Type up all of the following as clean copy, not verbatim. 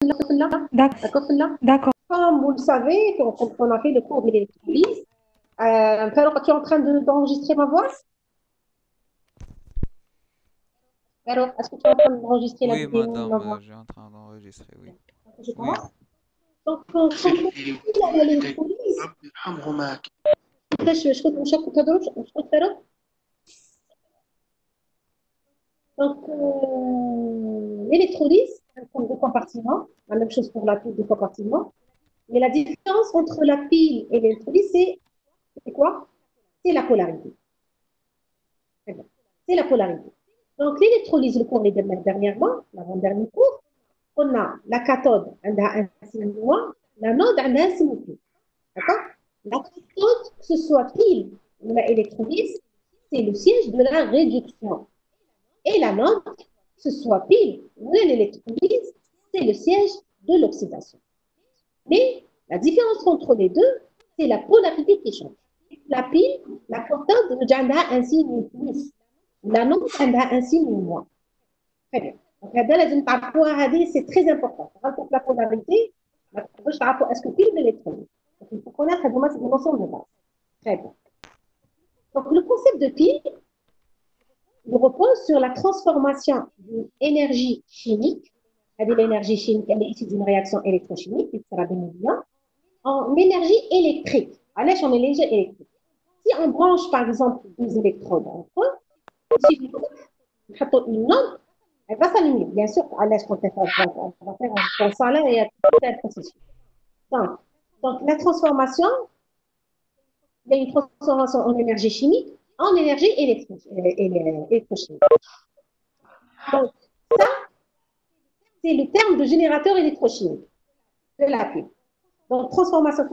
D'accord. D'accord, là. D'accord. Comme vous le savez, on a fait le cours de l'électrolyse. Farouk, tu es en train d'enregistrer ma voix? Farouk, est-ce que tu es en train d'enregistrer la Oui, vidéo ou ma madame, voix? je suis en train d'enregistrer, oui. Je Oui. commence. Donc, comme l'électrolyse, donc, l'électrolyse, c'est un compte de compartiment. La même chose pour la pile de compartiment. Mais la différence entre la pile et l'électrolyse, c'est quoi? C'est la polarité. Très bien. C'est la polarité. Donc, l'électrolyse, le cours les dernièrement, l'avant-dernier cours, on a la cathode, elle a un signe noir, l'anode, elle a un signe bleu. D'accord? La cathode, que ce soit pile ou la électrolyse, c'est le siège de la réduction. Et l'anode, que ce soit pile ou l'électrolyse, c'est le siège de l'oxydation. Mais la différence entre les deux, c'est la polarité qui change. La pile, la cathode, elle a un signe plus. L'anode, elle a un signe moins. Très bien. Donc, c'est très important. Pour la polarité, est-ce que pile ou l'électron? Il faut connaître cette notion de base. Très bien. Donc, le concept de pile, il repose sur la transformation d'une énergie chimique. L'énergie chimique, elle est issue d'une réaction électrochimique, qui sera bien évident, en énergie électrique. Allez, en énergie électrique. Si on branche, par exemple, deux électrodes entre eux, il suffit de mettre une lampe, elle va s'allumer. Bien sûr, allez, on va faire un salaire et un processus. Donc, la transformation, il y a une transformation en énergie chimique, en énergie électrochimique. Donc, ça, c'est le terme de générateur électrochimique de la pile. Donc, transformation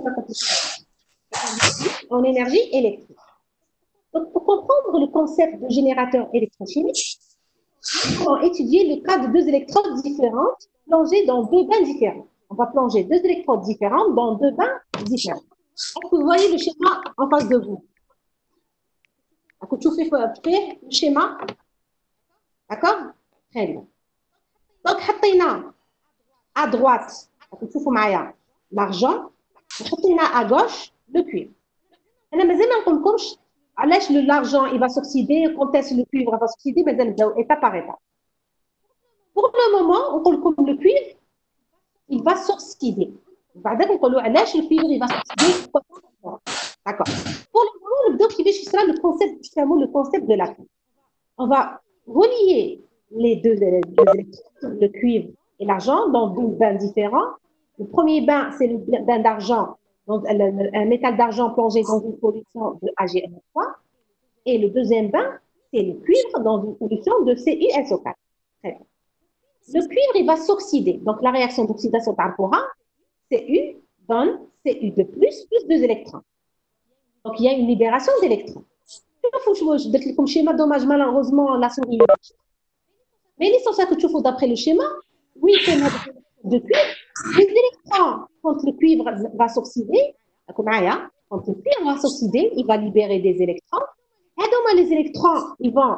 en énergie électrique. Donc, pour comprendre le concept de générateur électrochimique, on va étudier le cas de deux électrodes différentes plongées dans deux bains différents. On va plonger deux électrodes différentes dans deux bains différents. Est-ce que vous voyez le schéma en face de vous? Est-ce que tu fais le schéma? D'accord? Très bien. Donc, حطينا à droite, l'argent, حطينا à gauche le cuivre. أنا مازال ما نقولكمش علاش l'argent il va s'oxyder, quand est-ce le cuivre va s'oxyder, مازال نبداو étape par étape. Pour le moment, on parle comme le cuivre, il va s'oxyder. بعدين نقولوا علاش le cuivre il va s'oxyder. D'accord. Pour le moment, نبداو كيفاش يصرى le concept de la cuivre. On va relier les deux électrodes, le cuivre et l'argent, dans deux bains différents. Le premier bain, c'est le bain d'argent, donc un métal d'argent plongé dans une solution de AgNO3. Et le deuxième bain, c'est le cuivre dans une solution de CuSO4. Le cuivre, il va s'oxyder. Donc, la réaction d'oxydation par rapport Cu donne Cu de plus deux électrons. Donc, il y a une libération d'électrons. Je vais vous schéma, dommage, malheureusement, la souris. Mais l'essentiel que tu fais d'après le schéma, oui, c'est de cuivre. Les électrons, quand le cuivre va s'oxyder, quand le cuivre va s'oxyder, il va libérer des électrons. Et donc, les électrons, ils vont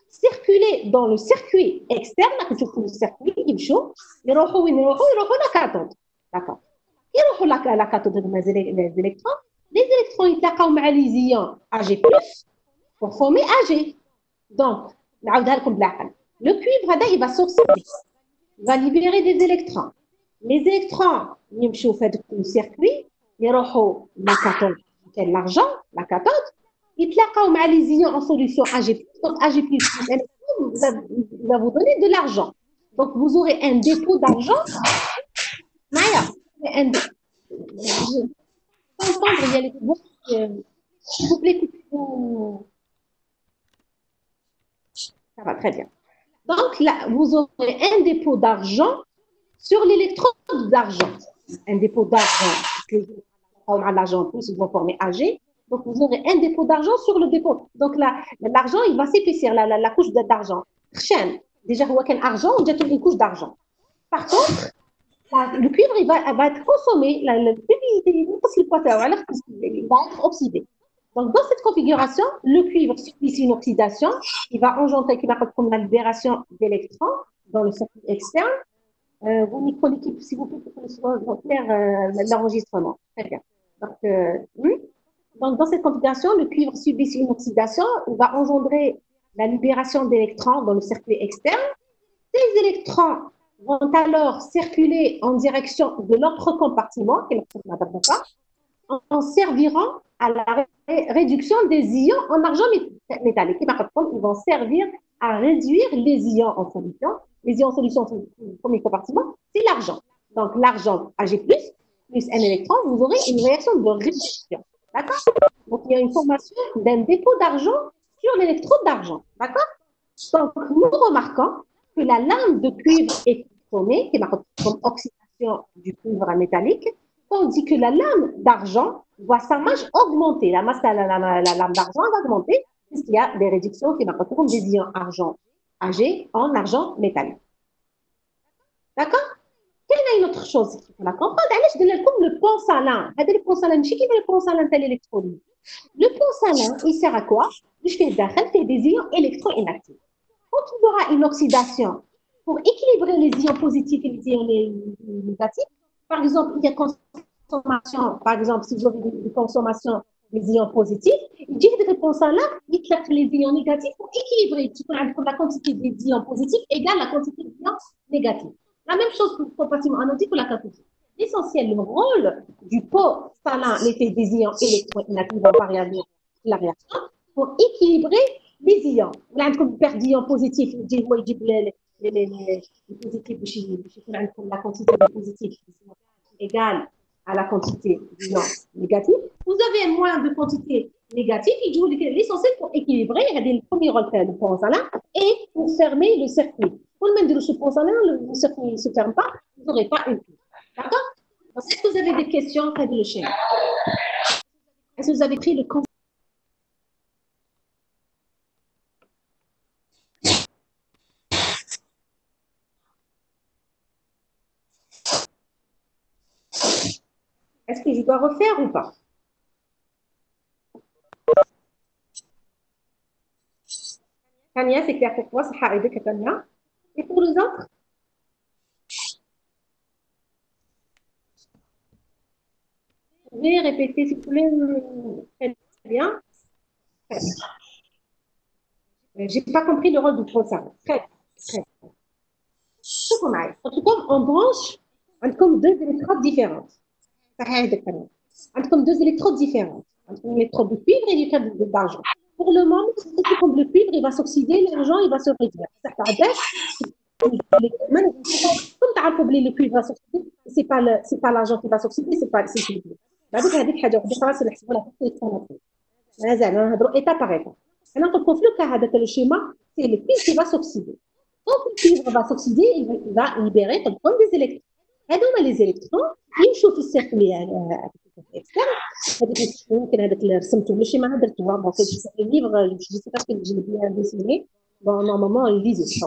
circuler dans le circuit externe, que tu fais le circuit, ils vont la cathode. D'accord. Ils vont la cathode des électrons. Les électrons, ils تلاقاو مع les ions Ag+, pour former Ag. Donc, le cuivre, il va s'oxyder. Il va libérer des électrons. Les électrons, ils vont faire le circuit, ils vont la cathode, c'est l'argent, la cathode. Ils تلاقاو مع les ions en solution Ag+. Donc, Ag+, il va vous donner de l'argent. Donc, vous aurez un dépôt d'argent. Un dépôt. Entendre, il y a les s'il vous plaît, vous... Ça va très bien. Donc là, vous aurez un dépôt d'argent sur l'électrode d'argent. Un dépôt d'argent, l'argent en plus, ils vont former Ag. Donc vous aurez un dépôt d'argent sur le dépôt. Donc l'argent, il va s'épaissir, la couche d'argent. Déjà, vous avez un argent, on dit une couche d'argent. Par contre, le cuivre, il va être consommé, il va être oxydé. Donc, dans cette configuration, le cuivre subit une oxydation, il va engendrer la libération d'électrons dans le circuit externe. Vous, micro l'équipe, s'il vous plaît, pour que soit clair l'enregistrement. Très bien. Donc, oui. Donc, dans cette configuration, le cuivre subit une oxydation, il va engendrer la libération d'électrons dans le circuit externe. Ces électrons vont alors circuler en direction de l'autre compartiment, qui est en serviront à la réduction des ions en argent métallique. Ils vont servir à réduire les ions en solution. Les ions en solution, le premier compartiment, c'est l'argent. Donc, l'argent Ag+, plus un électron, vous aurez une réaction de réduction. D'accord? Donc, il y a une formation d'un dépôt d'argent sur l'électrode d'argent. D'accord? Donc, nous remarquons que la lame de cuivre est formée, qui est comme oxydation du cuivre métallique, tandis que la lame d'argent voit sa masse augmenter. La masse de la lame d'argent va augmenter puisqu'il y a des réductions qui comme des ions argent Ag en argent métallique. D'accord? Il y a une autre chose qu'il faut la comprendre. علاش قلنا لكم le pont salin. هذا le pont salin ماشي كيما le pont salin تاع l'électrolyse. Le pont salin, il sert à quoi? Je fais des ions électroinactifs. Quand il y aura une oxydation pour équilibrer les ions positifs et les ions négatifs, par exemple, il y a consommation, par exemple, si vous avez une consommation des ions positifs, il dit que pour ça là, il traite les ions négatifs pour équilibrer. Tu peux la quantité des ions positifs égale la quantité des ions négatifs. La même chose pour le compartiment anodique ou la cathodique. L'essentiel, le rôle du pot salin, l'effet des ions électroinactifs va varier la réaction pour équilibrer les ions. Là, on perd d'ions positifs, il dit les positifs, la quantité de positifs égale à la quantité d'ions négatifs. Vous avez moins de quantité négative, il joue l'essentiel pour équilibrer, il y a le premier rôle du pont salin et pour fermer le circuit. Pour le même de ce pont salin, le circuit ne se ferme pas, vous n'aurez pas une pile. D'accord? Est-ce que vous avez des questions, Fadi le chien? Est-ce que vous avez pris le concept? Est-ce que je dois refaire ou pas? Tania, c'est clair pour toi, ça a aidé Tania. Et pour les autres? Vous pouvez répéter, s'il vous plaît, très bien. Je n'ai pas compris le rôle du processeur. Très bien. En tout cas, en branche, on a comme deux électrodes différentes. Comme deux électrodes différentes. Une électrode de cuivre et une électrode d'argent. Pour le moment, comme le cuivre, il va s'oxyder, l'argent, il va se réduire. Comme tu as compris, le cuivre va s'oxyder, ce n'est pas l'argent qui va s'oxyder, c'est le cuivre. بعدك هذيك حاجه وحده خلاص نحسبوا لها الكترونات مازال نهضروا ايتاب باغ ايتاب انا نقول لكم في لو كا هذا تاع الشيما سي لو cuivre qui va s'oxyder. Quand le cuivre va s'oxyder, il va libérer comme des électrons. هذوما les électrons يمشوا في السيركل اكسترن. هذيك يمكن هذاك اللي رسمته ماشي ما درتوها بون سي ليفر جو سي با كي جي بيان ديسيني بون نورمالمون يليزي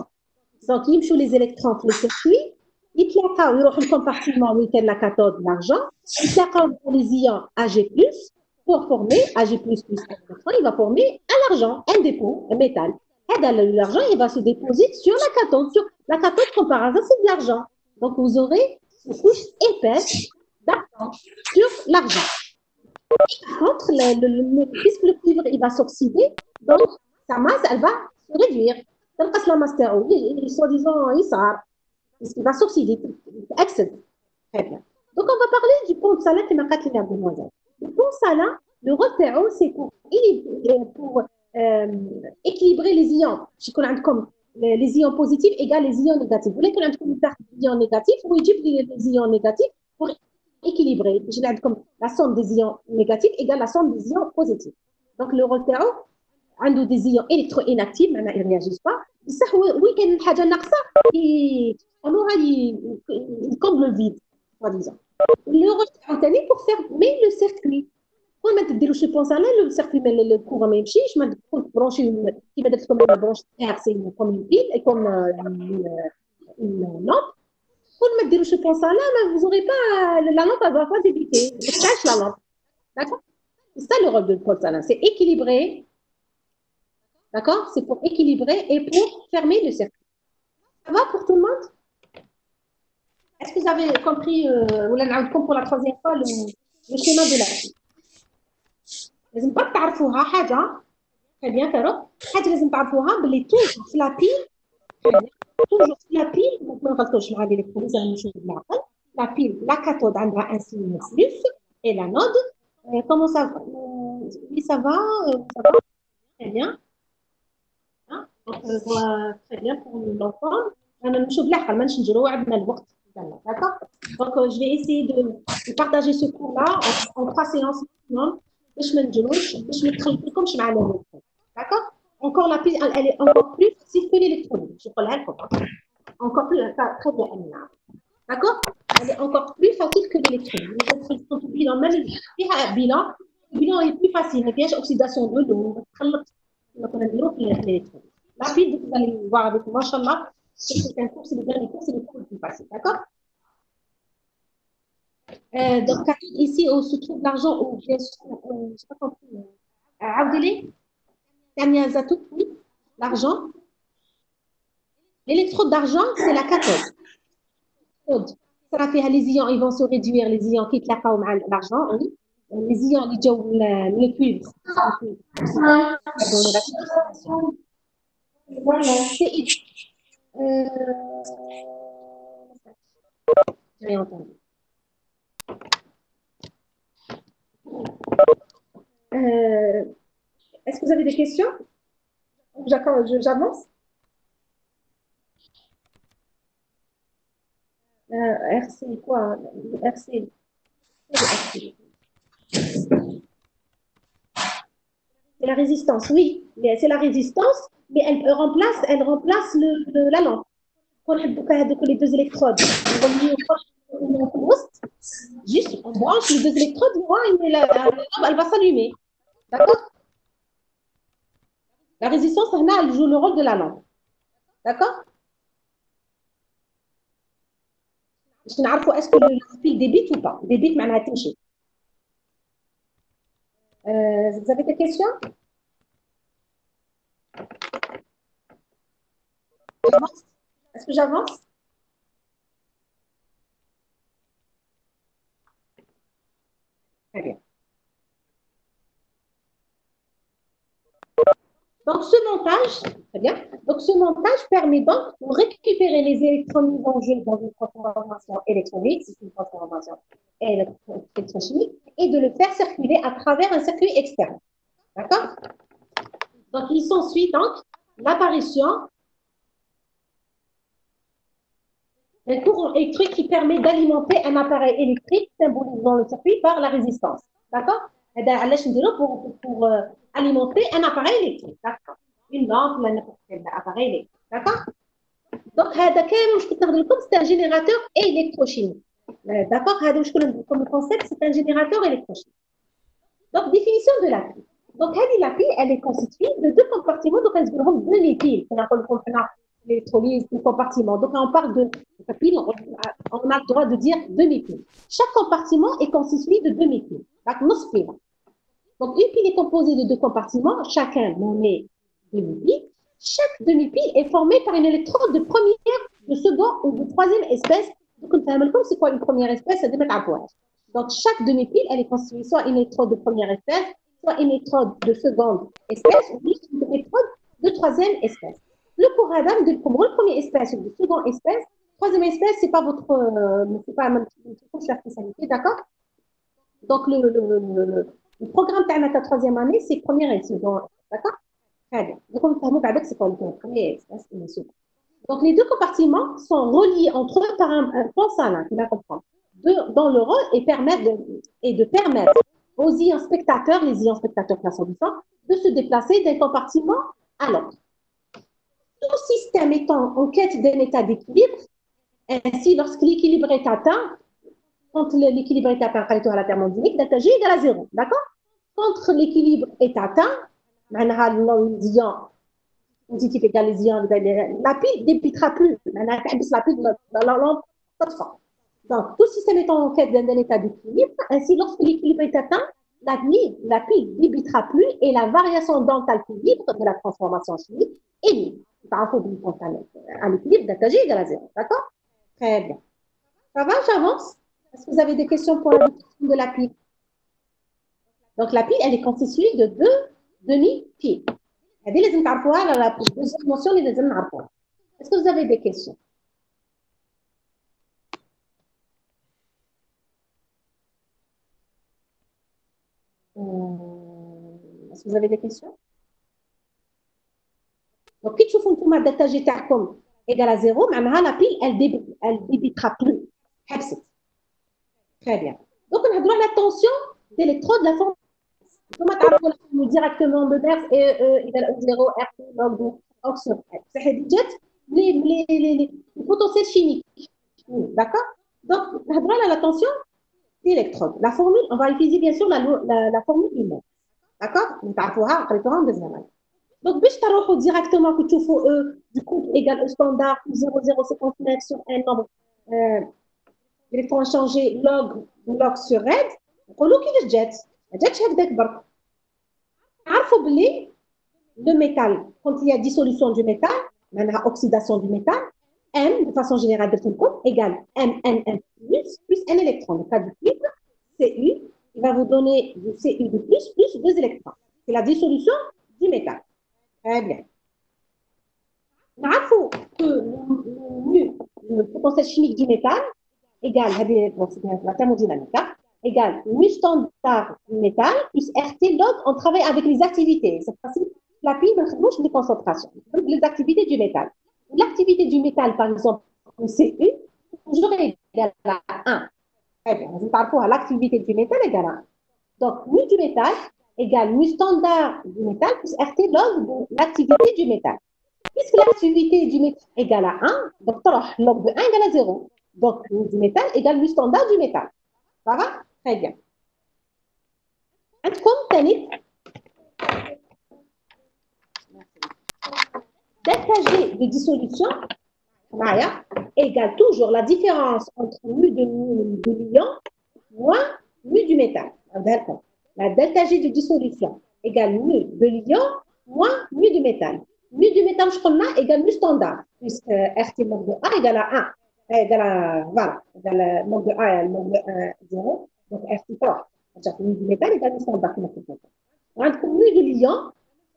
دونك يمشوا les électrons في السيركل يتلاقاو يروحوا الكومبارتيمون وين كاين لا كاثود لارجون يتلاقاو les ions Ag+ pour former Ag++, il va former un argent, un dépôt, un métal. Et l'argent, il va se déposer sur la cathode. Sur la cathode, comme par hasard, c'est de l'argent. Donc, vous aurez une couche épaisse d'argent sur l'argent. Par contre, puisque le cuivre, il va s'oxyder, donc sa masse, elle va se réduire. Donc, la masse, soi-disant, il sort. Puisqu'il va s'oxyder, excède. Très bien. Donc, on va parler du pont salin qui m'a dit la demoiselle. Le pont salin, le rôle c'est pour équilibrer les ions. Je connais comme les ions positifs égale les ions négatifs. Vous voulez que les ions négatifs ou les ions négatifs pour équilibrer. Je l'ai comme la somme des ions négatifs égale la somme des ions positifs. Donc, le rôle عنده des ions électroinactifs, ما يرياجيش pas. بصح وين كاين حاجه ناقصه il comble le vide, soi-disant. Le rôle pour fermer le circuit. كل ما تديروا شي بونس على لو سيركوي مال الكور ما يمشيش ما تكون برونشي كيما درت لكم برونش ار سي كوم البيل كوم لامب كل ما ديروا شي بونس على ما vous aurez pas la lampe elle va pas débiter cache la lampe. D'accord? C'est ça le rôle de pont salin, c'est équilibrer. D'accord? C'est pour équilibrer et pour fermer le circuit. Ça va pour tout le monde? Est-ce que vous avez compris, pour la troisième fois, le schéma de la pile? لازم pas تعرفوها حاجة. Très bien, Caro. حاجة لازم تعرفوها باللي توجور في la pile. توجور في la pile. Donc ما نغلطوش مع l'électrolyse نمشيو بالعقل. La pile, la cathode عندها un signe plus et l'anode. Comment ça va? Oui, ça va, ça va. Très bien. Hein? Donc, très bien pour l'enfant. أنا نمشيو بالعقل ما نجرو عندنا الوقت. D'accord? Donc, je vais essayer de partager ce cours-là en 3 séances maximum. D'accord? Encore la pile, elle est encore plus facile que l'électronique. Je crois encore plus, très bien, Amina. D'accord? Elle est encore plus facile que l'électronique. Les autres bilans, même le bilan est plus facile. Il y a oxydation de l'eau. La pile, vous allez voir avec moi, Inch'Allah, c'est un cours, c'est le dernier cours, c'est le cours le plus facile. D'accord? Donc, ici, on se trouve l'argent, ou bien sûr, je n'ai pas compris. Abdelé, Tania Zatout, oui, l'argent. L'électrode d'argent, c'est la cathode. Ça fait les ions, ils vont se réduire, les ions qui quittent l'argent, oui. Les ions, ils ont le cuivre. C'est j'ai entendu. Est-ce que vous avez des questions? J'avance. RC, quoi? RC. C'est la résistance, oui. C'est la résistance, mais elle remplace la lampe. Les deux électrodes. Juste, on branche les deux électrodes, la lampe, elle va s'allumer. D'accord? La résistance, elle joue le rôle de la lampe. D'accord? Je ne sais pas est-ce que le fil débite ou pas. Débite, mais elle a touché. Vous avez des questions? Est-ce que j'avance? Très bien. Donc, ce montage, très bien. Donc, ce montage permet donc de récupérer les électrons mis en jeu dans une transformation électronique, c'est une transformation électrochimique, et de le faire circuler à travers un circuit externe. D'accord? Donc, il s'ensuit donc l'apparition d'un courant électrique qui permet d'alimenter un appareil électrique symbolisant le circuit par la résistance. D'accord? Pour alimenter un appareil électrique. D'accord? Une lampe, n'importe quel appareil électrique. D'accord? Donc, c'est un générateur électrochimique. D'accord? Comme concept, c'est un générateur électrochimique. Donc, définition de la pile. Donc, la pile, elle est constituée de deux compartiments. Donc, elles ont deux piles. L'électrolyse, deux compartiments. Donc, on parle de pile, on a le droit de dire demi-pile. Chaque compartiment est constitué de demi-piles. Donc, une pile est composée de deux compartiments, chacun nommé demi-pile. Chaque demi-pile est formée par une électrode de première, de seconde ou de troisième espèce. Donc, c'est quoi une première espèce? Ça démet à poids. Donc, chaque demi-pile, elle est constituée soit une électrode de première espèce, soit une électrode de seconde espèce, ou une électrode de troisième espèce. Le cours Adam, de première espèce ou de seconde espèce, troisième espèce, c'est pas votre, c'est pas la spécialité, d'accord? Donc, le programme de ta troisième année, c'est première et seconde, d'accord? Très bien. Donc, on va c'est quoi le premier espèce et le second. Donc, les deux compartiments sont reliés entre eux par un pont salin, qui va comprendre, dont le rôle est de permettre aux ions spectateurs, les ions spectateurs classant du sang, de se déplacer d'un compartiment à l'autre. Tout système étant en quête d'un état d'équilibre, ainsi, lorsque l'équilibre est atteint, quand l'équilibre est atteint à la thermodynamique, delta G égale à 0. D'accord? Quand l'équilibre est atteint, les ions positif égale les ions, la pile ne débitera plus. La pile dans la lampe, donc, tout système étant en quête d'un état d'équilibre, ainsi, lorsque l'équilibre est atteint, la pile ne débitera plus et la variation d'antalquilibre de la transformation chimique est nulle. Par rapport à l'équilibre, delta G égale à 0. D'accord? Très bien. Ça va, j'avance? Est-ce que vous avez des questions pour la définition de la pile? Donc, la pile, elle est constituée de deux demi-piles. هذه لازم تعرفوها على la deuxième notion اللي لازم نعرفوها. Est-ce que vous avez des questions? Est-ce que vous avez des questions? Donc, كي تشوفوا انتم الداتا جي تاعكم égal à 0 معناها la pile elle débitera plus. حبست. Très bien. Donc, on a droit à la tension d'électrode de la forme. Comment تعرفوا la formule directement de Merz et égal à 0 RT log de oxyde. C'est les potentiels chimiques. D'accord? Donc, on a droit à la tension d'électrode. La formule, on va utiliser bien sûr la formule humaine. D'accord? On تعرفوها قريتوها من زمان. Donc, باش تروحوا directement que تشوفوا E du couple égal au standard 0,059 sur un nombre électrons changés log sur red نقولوا كيفاش جات؟ ما جاتش هكذاك برك. عرفوا بلي le métal quand il y a dissolution du métal معناها oxydation du métal M de façon générale de compte égale MNN plus un électron. Le cas du filtre CU il va vous donner du CU de plus deux électrons. C'est la dissolution du métal. Très bien. نعرفوا que le potentiel chimique du métal égale la thermodynamique égale mu standard du métal plus RT log. On travaille avec les activités. C'est facile. La pile de les concentrations. Donc, les activités du métal. L'activité du métal, par exemple, CU, toujours égale à 1. Très bien. Vous parlez à l'activité du métal égale à 1. Donc, mu du métal égale mu standard du métal plus RT log de l'activité du métal. Puisque l'activité du métal égale à 1, donc log de 1 égale à 0. Donc, mu du métal égale mu standard du métal. Ça va? Très bien. عندكم ثاني delta G de dissolution égale toujours la différence entre mu de l'ion moins mu du métal. La delta G de dissolution égale mu de l'ion moins mu du métal. Mu du métal, je connais, égale mu standard, puisque RT log de A égale à 1. Égale à, voilà, égale à log de A égale log de 1, 0. Donc RT 3. C'est-à-dire que mu du métal égale mu standard. Entre mu de l'ion,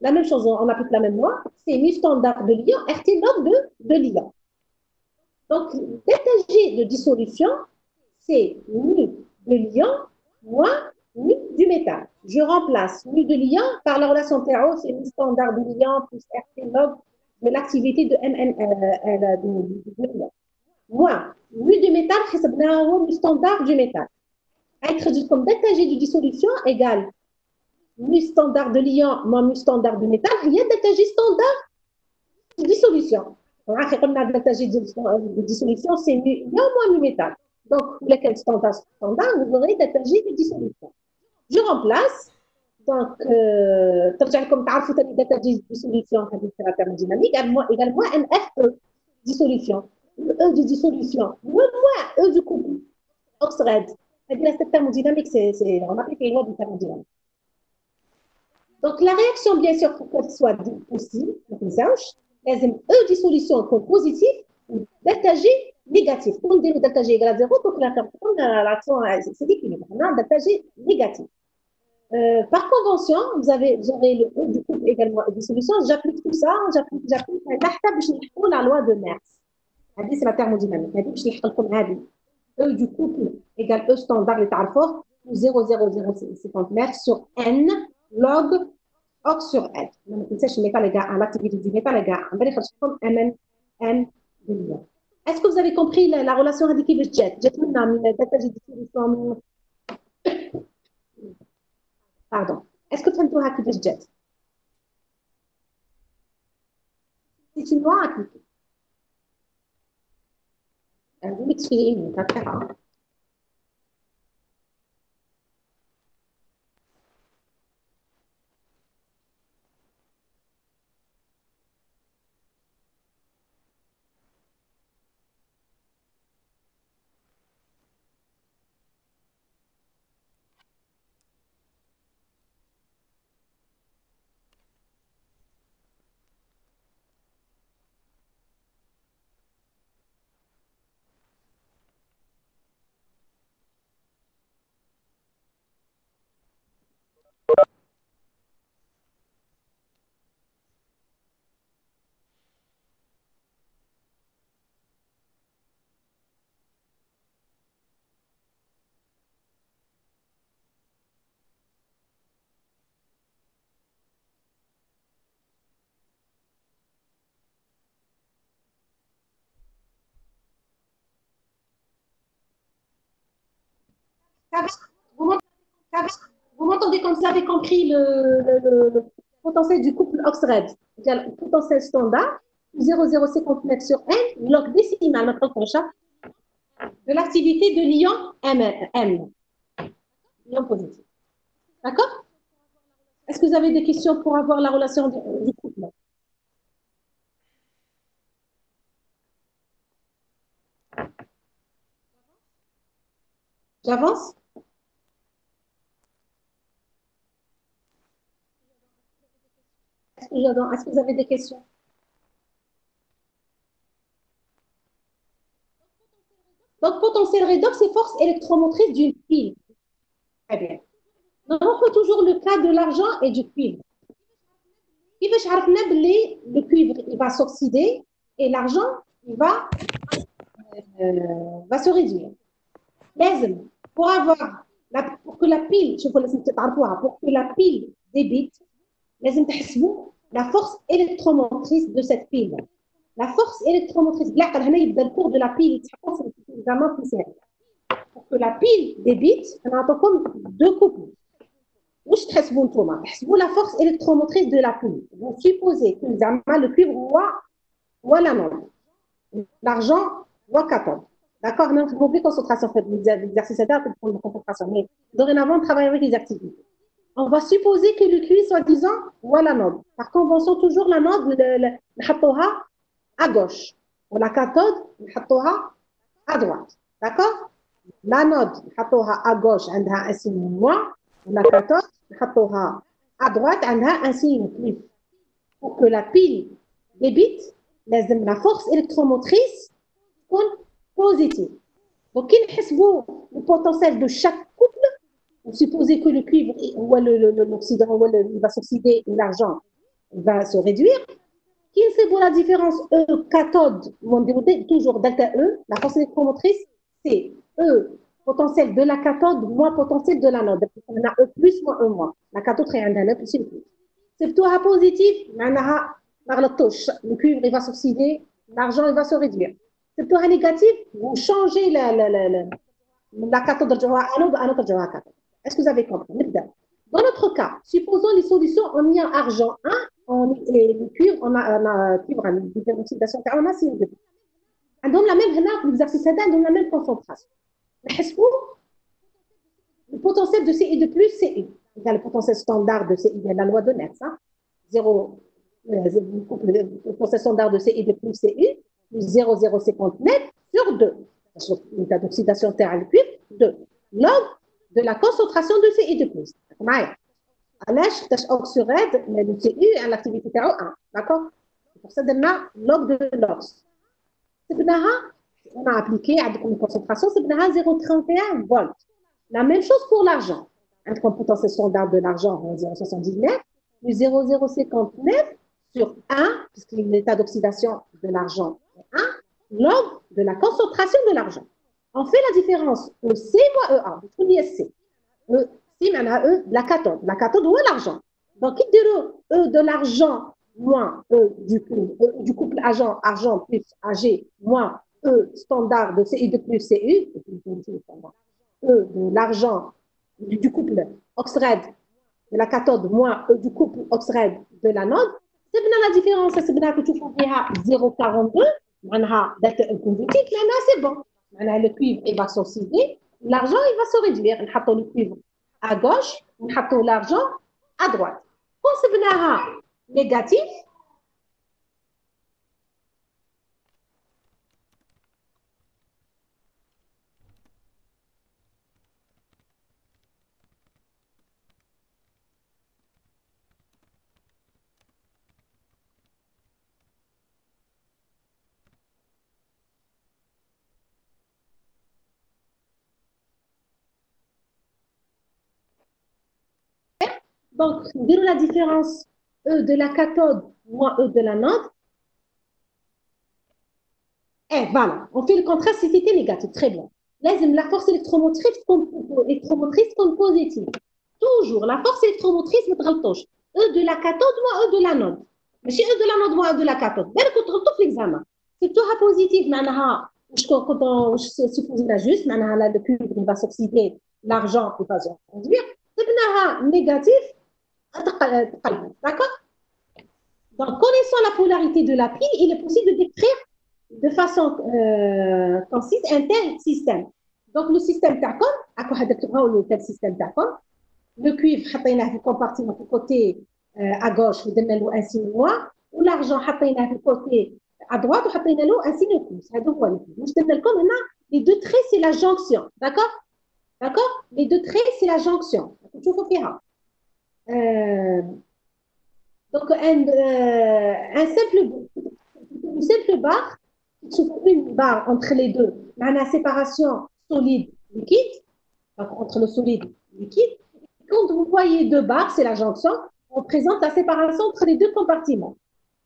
la même chose, on applique la même loi, c'est mu standard de l'ion, RT log de l'ion. Donc, delta G de dissolution, c'est mu de l'ion moins mu du métal. Je remplace mu de l'ion par la relation TAO, c'est mu standard de l'ion plus RT log de l'activité de de l'ion. Moins mu du métal, c'est mu standard du métal. Introduit comme delta G de dissolution égale mu standard de l'ion moins mu standard de métal, il y a delta G standard de dissolution. On a delta G de dissolution, c'est mu ion moins mu métal. Donc, lequel standard, vous aurez delta G de dissolution. Je remplace. Donc, comme tu as dit, delta G de dissolution, c'est la thermodynamique, égale moins MFE dissolution. Le E de dissolution, le moins E du couple, oxyde. C'est-à-dire cette thermodynamique, on applique les lois de thermodynamique. Donc, la réaction, bien sûr, pour qu'elle soit possible, لازم E dissolution comme positif ou delta G négatif. Pour dire delta G égale à 0, donc l'action, c'est l'équilibre. On a un delta G négatif. Par convention, vous aurez le E du couple également E dissolution. J'applique tout ça, j'applique. La loi de Merz. C'est la thermodynamique. E du couple égale E standard, les tarifs, 0,0050 mètres sur N log ox sur L. ما تنساش الميتال égale l'activité du métal égale MN de l'ion. Est-ce que vous avez compris la relation هذه كيفاش جات من delta G dissolution pardon. Est-ce que فهمتوها كيفاش جات؟ C'est une loi appliquée. Vous m'excusez, c'est très rare. Vous m'entendez comme ça, vous avez compris le potentiel du couple oxyde, le potentiel standard, 0,059 sur n, log décimal, notre prochain, de l'activité de l'ion M, l'ion positif. D'accord? Est-ce que vous avez des questions pour avoir la relation du couple? J'avance? Est-ce que vous avez des questions? Donc, potentiel redox, c'est force électromotrice d'une pile. Très bien. Donc, on fait toujours le cas de l'argent et du cuivre. Le cuivre, il va s'oxyder et l'argent, il va se réduire. Pour avoir pour que la pile, pour que la pile débite, la force électromotrice de cette pile. La force électromotrice, le cours de la pile, c'est examen plus sérieux. Pour que la pile débite, on a comme deux couples. واش تحسبوا نتوما تحسبوا la force électromotrice de la pile. Vous supposez que le cuivre هو l'anode, l'argent هو cathode. D'accord? On a oublié concentration, en fait, l'exercice est là pour une concentration. Mais dorénavant, on travaille avec les activités. On va supposer que le cuivre, soi-disant, ou l'anode. Par convention, toujours l'anode, نحطوها à gauche. Ou la cathode, نحطوها à droite. D'accord? L'anode, نحطوها à gauche, عندها un signe moins. La cathode, نحطوها à droite, عندها un signe plus. Pour que la pile débite, la force électromotrice تكون positive. Donc, quand نحسبوا le potentiel de chaque couple, vous supposez que le cuivre ou l'oxydant il va s'oxyder et l'argent va se réduire. Qui c'est pour la différence E cathode, toujours delta E, la force électromotrice, c'est E potentiel de la cathode moins potentiel de l'anode. On a E plus moins E moins. La cathode est un E plus une plus. C'est plutôt à positif, le cuivre il va s'oxyder, l'argent il va se réduire. C'est plutôt à négatif, vous changez la cathode de anode à notre cathode. Est-ce que vous avez compris? Dans notre cas, supposons les solutions en ion argent 1 et le cuivre, on a cuivre, une oxydation, on a CO2. عندهم la même هنا في l'exercice هذا عندهم la même concentration. نحسبوا le potentiel de CI de plus CI. Le potentiel standard de CI, la loi de Nernst, 0, le potentiel standard de CI de plus CI, plus 0,059 sur 2. L'état d'oxydation terre à le cuivre, 2. Log de la concentration de CI de plus. علاش oxyride mais le CI à l'activité تاعو 1. D'accord? Pour ça donne log de l'ox. On a appliqué à une concentration, c'est 0,31 volts. La même chose pour l'argent. Un potentiel standard de l'argent, 0,79, plus 0,059 sur 1, puisque l'état d'oxydation de l'argent est 1, log de la concentration de l'argent. On fait la différence EC moins EA. Vous trouvez C. EC, maintenant E de la cathode. La cathode, où est l'argent? Donc, il dit E de l'argent moins E du couple argent plus AG moins E standard de CI de plus CU, E de l'argent du couple oxyde de la cathode moins E du couple oxyde de l'anode. C'est bien la différence, c'est bien que tu fais 0,42, معناها داك الكونفيتيك لأنها c'est bon. معناها le cuivre il va s'oxyder, l'argent il va se réduire. نحطوا le cuivre à gauche, نحطوا l'argent à droite. Quand c'est bien négatif, donc, dire la différence E de la cathode moins E de l'anode. Et voilà, on fait le contraste si c'était négatif. Très bien. La force électromotrice comme positive. Toujours, la force électromotrice, E de la cathode moins E de l'anode. Mais si E de l'anode moins E de la cathode, bien que tu retrouves l'examen. C'est tout positif, quand on suppose la juste, le cuivre va s'oxyder, l'argent va se réduire. négatif, d'accord? Donc, connaissant la polarité de la pile, il est possible de décrire de façon concise un tel système. Donc, le système TACOM, à quoi le tel système TACOM, le cuivre, حطيناه في compartiment du côté à gauche, ودرنا له un signe noir, ou l'argent, حطيناه في côté à droite, وحطينا له un signe plus. هذا هو واش درنا لكم هنا les deux traits, c'est la jonction, d'accord? D'accord? Les deux traits, c'est la jonction. تشوفوا فيها. Donc, une simple barre, une barre entre les deux, la séparation solide-liquide, donc entre le solide et le liquide. Quand vous voyez deux barres, c'est la jonction, on présente la séparation entre les deux compartiments.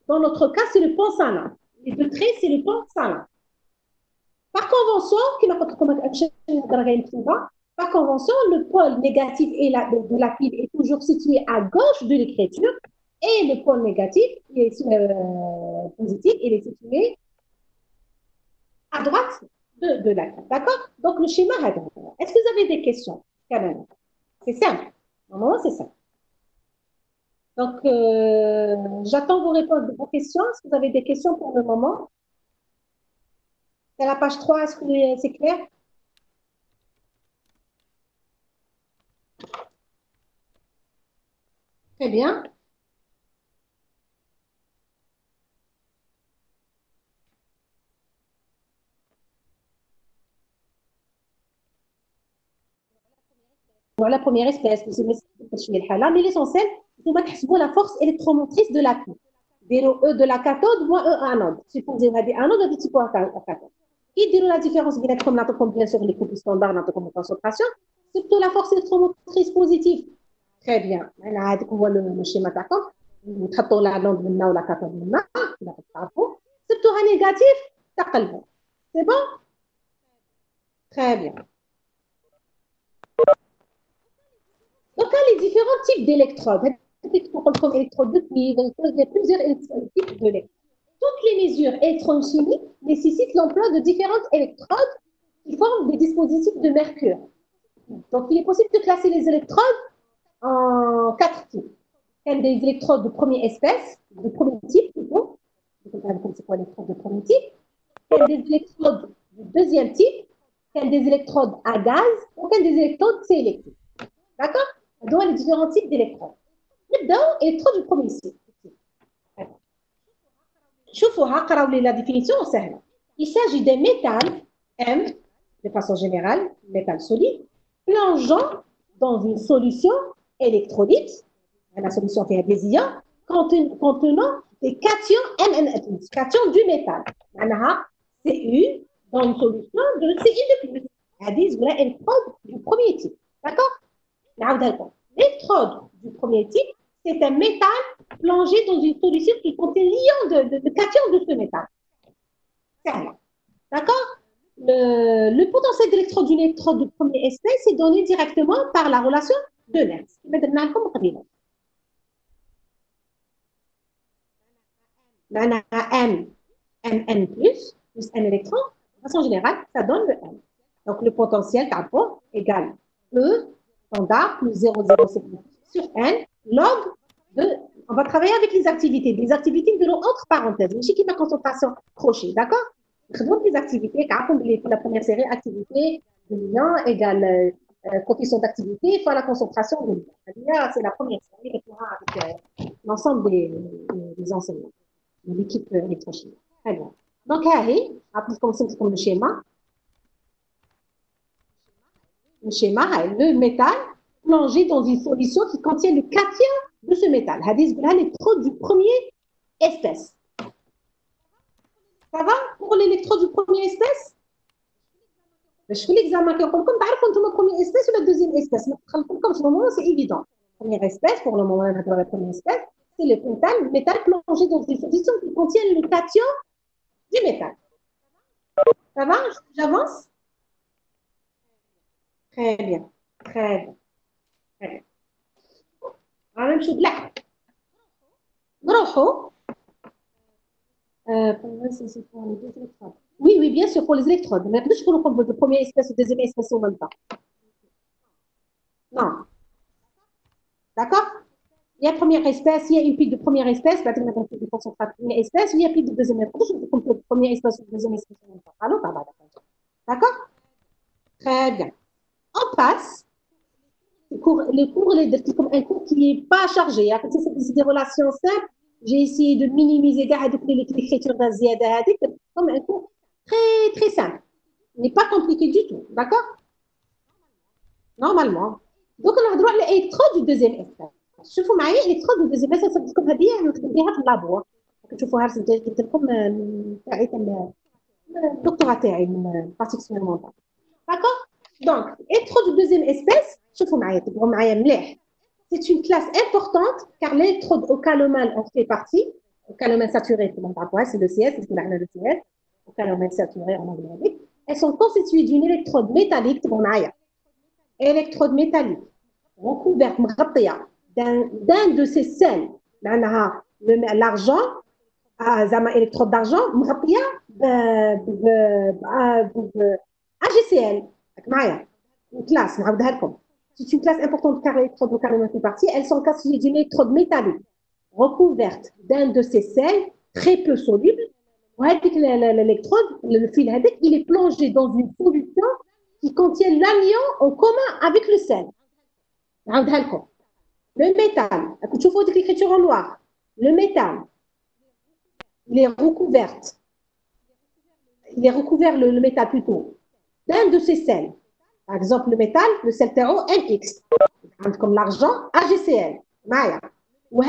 Dans notre cas, c'est le pont salin. Les deux traits, c'est le pont salin. Par convention, par convention, le pôle négatif de la pile est toujours situé à gauche de l'écriture et le pôle négatif, positif, il est situé à droite de la carte. D'accord? Donc, le schéma, est-ce que vous avez des questions? C'est simple. Normalement, c'est ça. Donc, j'attends vos réponses de vos questions. Est-ce que vous avez des questions pour le moment? C'est la page 3, est-ce que c'est clair? Très bien. La première espèce, mais l'essentiel, c'est de la force électromotrice de la pile. E de la cathode moins E anode. Supposez que vous anode de type cathode. Qui dit la différence comme bien sûr les couples standards comme concentration, c'est plutôt la force électromotrice positive. Très bien. Là, on voit le schéma d'accord. Vous traitez la langue de la cathode c'est plutôt un négatif. C'est bon? Très bien. Donc, là, les différents types d'électrodes. Comme électrode de cuivre, il y a plusieurs types d'électrodes. Toutes les mesures électrochimiques nécessitent l'emploi de différentes électrodes qui forment des dispositifs de mercure. Donc, il est possible de classer les électrodes en 4 types. Il y a des électrodes de première espèce, de premier type plutôt. C'est quoi l'électrode de premier type? Il y a des électrodes de deuxième type. Il y a des électrodes à gaz. Donc, il y a des électrodes C électriques. D'accord? Donc, les différents types d'électrodes. نبداو électrode du premier type. شوفوها قراو لي لا ديفينيسيون سهله. Il s'agit d'un métal M de façon générale, métal solide, plongeant dans une solution électrolyte, la solution fait des ions, contenant des cations MN+, cations du métal. معناها Cu dans une solution de Ci de plus. هذه زولا électrode du premier type. D'accord? نعاودها لكم. L'électrode du premier type, c'est un métal plongé dans une solution qui contient l'ion de cations de ce métal. D'accord? Le potentiel d'électrode d'une électrode de première espèce est donné directement par la relation de Nernst. Mn plus un électron, de façon générale, ça donne le M. Donc, le potentiel égale E standard plus 0,07 sur N log de. On va travailler avec les activités. Des activités de entre parenthèses. Je sais qui ma concentration crochet, d'accord? Donc, les activités, pour la première série, activité de lien égale coefficient d'activité fois la concentration de lien. C'est la première série avec l'ensemble des enseignants de l'équipe électrochimique. Très bien. Donc, après, comme le schéma. Le schéma, le métal plongé dans une solution qui contient le cation de ce métal. C'est l'électrode du premier espèce. Ça va pour l'électrode du premier espèce? Je fais l'examen comme tu as la première espèce ou la deuxième espèce. Comme ce moment, c'est évident. Première espèce, pour le moment, la première espèce, c'est le métal plongé dans une solution qui contient le cation du métal. Ça va? J'avance? Très bien. Très bien. Très bien. Alors, je là. نروحوا oui, bien sûr, pour les électrodes. Mais peut-être qu'on prend de première espèce ou deuxième espèce en même temps. Non. D'accord? Il y a première espèce, il y a une pile de première espèce, بعد ما تنفذ الكونسنترات de première espèce, il y a pile de deuxième espèce, je vous compte première espèce ou deuxième espèce. Alors, d'accord? Très bien. On passe. Le cours, c'est comme un cours qui n'est pas chargé. C'est des relations simples. J'ai essayé de minimiser l'écriture d'Aziada comme un cours très, très simple. Il n'est pas compliqué du tout. D'accord? Normalement. Donc, on a droit à l'électrode du deuxième espèce. شوفوا معايا الكترود دو ديزيام اساس لكم هذه نخدم بها في اللابور كتشوفوها رسمت قلت لكم تاعي الدكتوراه تاعي من بارتيك اكسبيرمونتال داكور دونك الكترود دو ديزيام اسبيس شوفوا معايا تبعوا معايا مليح c'est une classe importante car l'électrode au calomel en fait partie au calomel saturé comme on parle c'est le CS c'est ce qu'on a le CS au calomel saturé en anglais elles sont constituées d'une électrode métallique تبعوا معايا électrode métallique recouverte مغطيه d'un de ces sels معناها l'argent زعما électrode d'argent مغطيه AGCL معايا une classe نعاودها لكم c'est une classe importante car l'électrode au carrément fait partie elles sont constituées d'une électrode métallique recouverte d'un de ces sels très peu soluble وهذيك l'électrode le fil هذاك il est plongé dans une solution qui contient l'anion en commun avec le sel نعاودها لكم le métal, tu vois l'écriture en noir. Le métal, il est recouvert le métal plutôt d'un de ces sels. Par exemple, le métal, le sel terreau MX, comme l'argent AGCL. Ou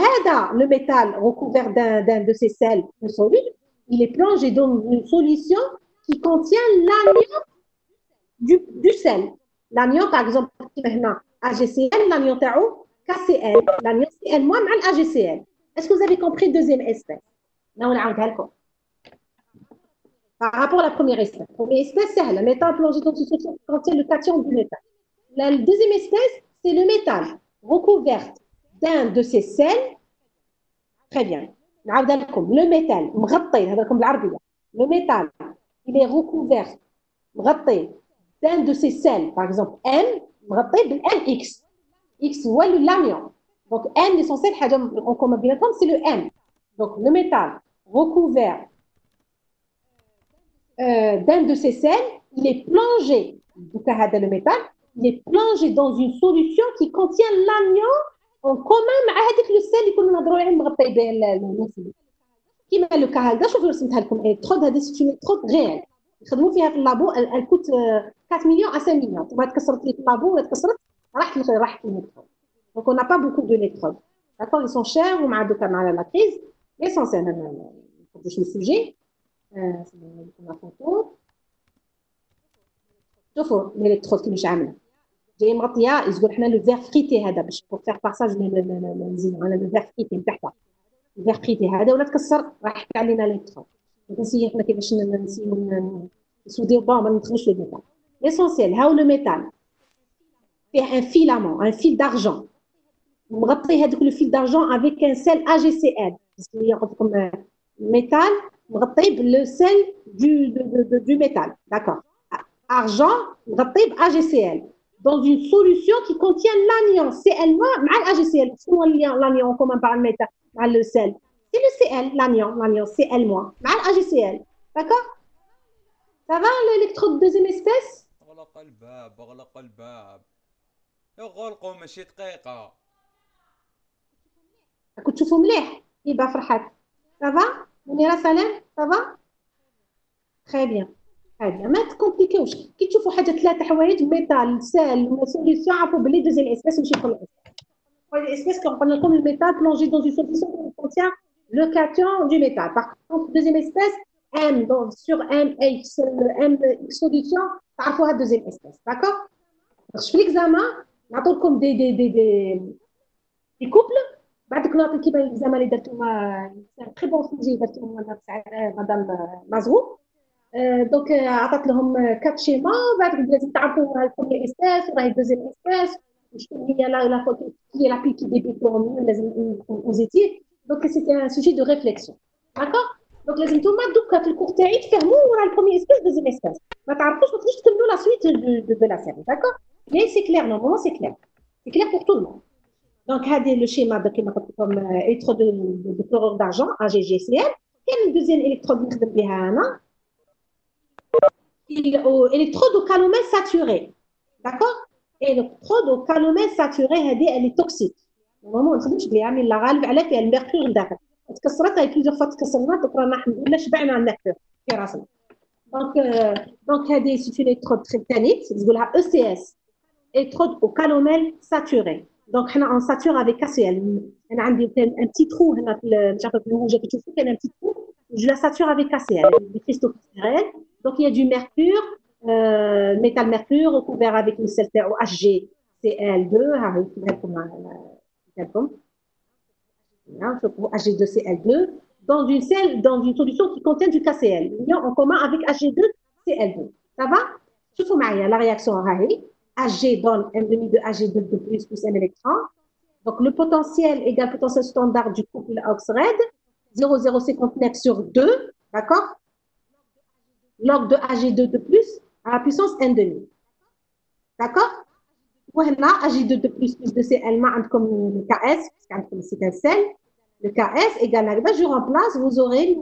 le métal recouvert d'un de ces sels solubles, il est plongé dans une solution qui contient l'anion du sel. L'anion, par exemple, AGCL, l'anion terreau. KCl, l'anion CL- مع l'AGCL. Est-ce que vous avez compris deuxième espèce? Là, on a par rapport à la première espèce. La première espèce, c'est le métal plongé dans une solution qui contient le cation du métal. La deuxième espèce, c'est le métal recouvert d'un de ces sels. Très bien. Le métal, le métal, il est recouvert d'un de ces sels, par exemple M, MX. X هو l'anion. Donc M l'essentiel en commun بيناتهم c'est le M. Donc le métal recouvert d'un de ces sels, il est plongé le métal, il est plongé dans une solution qui contient l'anion en commun مع هذيك le sel اللي كنا نهضروا عليه مغطي به المسلم. كيما لو كا هكذا شوفوا رسمتها لكم الكترود هذه سي اون الكترود غير يخدموا فيها في اللابو elle coûte 4 millions à 5 millions. تبغى تكسرت لي في اللابو ولا تكسرت راحت l'électrode. Donc, on n'a pas beaucoup d'électrodes. D'accord? Ils sont chers, ou la crise. L'essentiel, le sujet. C'est la photo. شوفوا l'électrode qui مش عامله جاي مغطيه يقول احنا لو فير فريتي هذا باش بور فير باساج نزيدو على لو فير فريتي من تحت الفير فريتي هذا ولا تكسر راح يحكي علينا الالكترون نسيو احنا كيفاش نسوديو با ما ندخلوش للميتال ليسونسيال هاو لو ميتال فيه ان فيلامون ان فيل دارجون مغطي هذاك لو فيل دارجون افيك ان سيل AGCL باسكو هي قلت لكم ميتال مغطي باللو سيل du métal d'accord argent مغطي AGCL dans une solution qui contient l'anion CL- مع l'AGCL شنو l'anion commun par le métal مع le sel c'est le CL l'anion CL- مع l'AGCL d'accord ça va l'électrode de deuxième espèce اغلق الباب يغلقوا ماشي دقيقة راكم تشوفوا مليح يبقى فرحات ça va منيرة سلام ça va très bien ما تكومبليكيوش كي تشوفوا حاجه ثلاثه حوايج ميتال سيل سوليسيون عرفوا بلي دوزيام اسبيس ماشي كل espèce qu'on appelle comme le métal plongé dans une solution qui contient le cation du métal. Par contre, deuxième espèce, M, donc sur MX, le M solution, parfois deuxième espèce. D'accord? Je fais l'examen, on comme des couples. بعد كنا نعطي كيما l'examen اللي درتو très bon sujet درتو مدام مزغو. دونك عطات لهم 4 شيما بعد لازم تعرفوا البروميير اسبيس وراهي الدوزيام اسبيس وشكون هي لا فوتو هي لا بي كي ديبيت لازم اوزيتيف دونك سيتي ان سوجي دو ريفليكسيون داكور دونك لازم نتوما دوكا في الكور تاعي تفهموا ورا البروميير اسبيس دوزيام اسبيس ما تعرفوش ما تقدروش تكملوا لا سويت دو لا سيري داكور مي سي كلير نورمالمون سي كلير بور تو المون Donc, هذا le schéma de comme électrode de chlorure d'argent, AgGCl. كاين deuxième électrode اللي نخدم بها أنا électrode au calomel saturé. D'accord? Électrode au calomel saturé هذه elle est toxique. normalement ما نخدمش بها mais لا غالب على فيها الميركور لداخل. تكسرت هاي plusieurs fois تكسرنا donc رانا الحمد لله شبعنا على الميركور في راسنا. Donc هذه c'est une électrode tritanique نقولها ECS. électrode au calomel saturé. Donc, on sature avec KCl. On a un petit trou, un petit trou, je la sature avec KCl, des cristaux cristallins. Donc, il y a du mercure, métal mercure, recouvert avec une sel HgCl2, HG2Cl2, dans une solution qui contient du KCl. Il y a en commun avec Hg2Cl2. Ça va? Je vous mets la réaction à Hg donne un demi de Hg2 de plus un électron. Donc, le potentiel égale potentiel standard du couple oxyde, 0,059 sur 2, d'accord? Log de Hg2 de plus à la puissance 1 demi. D'accord? Voilà, Hg2 de plus de Cl comme Ks, c'est un sel. Le Ks égale à je remplace, vous aurez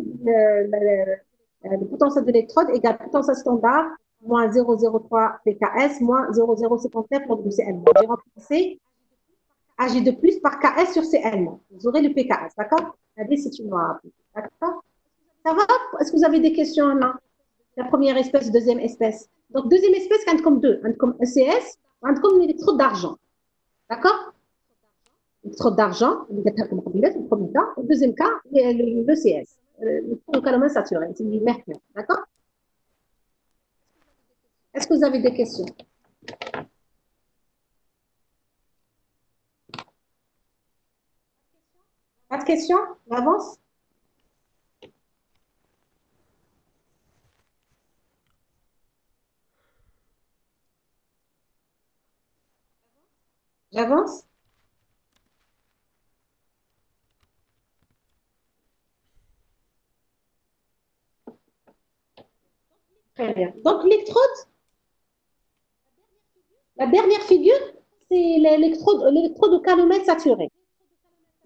le potentiel de l'électrode égale potentiel standard moins 0,03 pKs moins 0,059 log de Cl. J'ai remplacé Ag de plus par Ks sur Cl. Vous aurez le pKs, d'accord? C'est une loi. D'accord? Ça va? Est-ce que vous avez des questions là? La première espèce, deuxième espèce. Donc, deuxième espèce, quand comme deux, comme ECS, comme l'électrode d'argent. D'accord? L'électrode d'argent, le premier cas. Le deuxième cas, l'ECS, le calomel saturé, c'est du mercure. D'accord? Est-ce que vous avez des questions? Pas de questions? On avance? J'avance? Très bien. Donc, l'électrode, la dernière figure, c'est l'électrode au calomel saturé.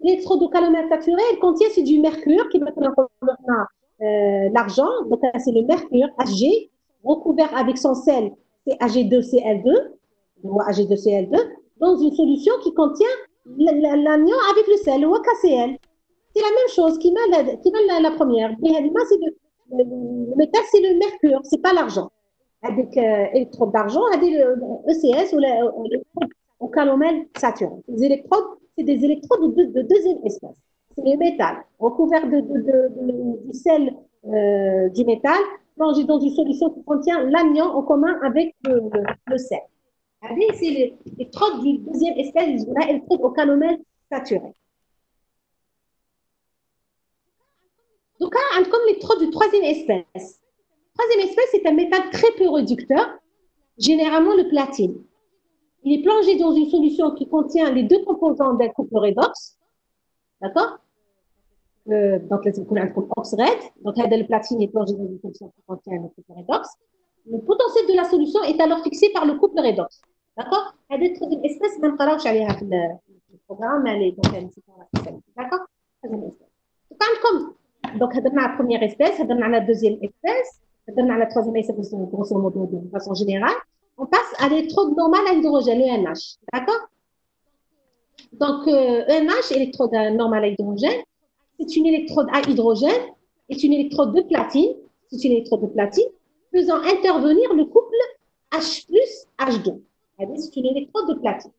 L'électrode au calomel saturé, elle contient c'est du mercure qui maintenant l'argent, donc c'est le mercure Hg recouvert avec son sel, c'est Ag2Cl2, Ag2Cl2, dans une solution qui contient l'anion avec le sel, ou KCl. C'est la même chose qui met la première. Le métal, c'est le mercure, c'est pas l'argent. Avec électrode d'argent, avec ECS ou au calomel saturé. Les électrodes, c'est des électrodes de deuxième espèce. C'est le métal recouvert du sel du métal plongé dans une solution qui contient l'anion en commun avec le sel. C'est l'électrode du deuxième espèce, l'électrode au calomel saturé. Donc, comme l'électrode du troisième espèce. Troisième espèce, c'est un métal très peu réducteur, généralement le platine. Il est plongé dans une solution qui contient les deux composants d'un couple redox. D'accord? Donc, là, c'est un couple oxyde. Donc, le platine est plongé dans une solution qui contient le couple redox. Le potentiel de la solution est alors fixé par le couple redox. D'accord? Cette troisième espèce, même pas là, le programme, elle est donc d'accord? Troisième espèce. Donc, on a la première espèce, on a la deuxième espèce, on a la troisième espèce, grosso modo, de façon générale. On passe à l'électrode normale à hydrogène, ENH. D'accord? Donc, ENH, électrode normale à hydrogène, c'est une électrode à hydrogène, est une électrode de platine, c'est une électrode de platine, faisant intervenir le couple H plus H2. C'est une électrode de platine.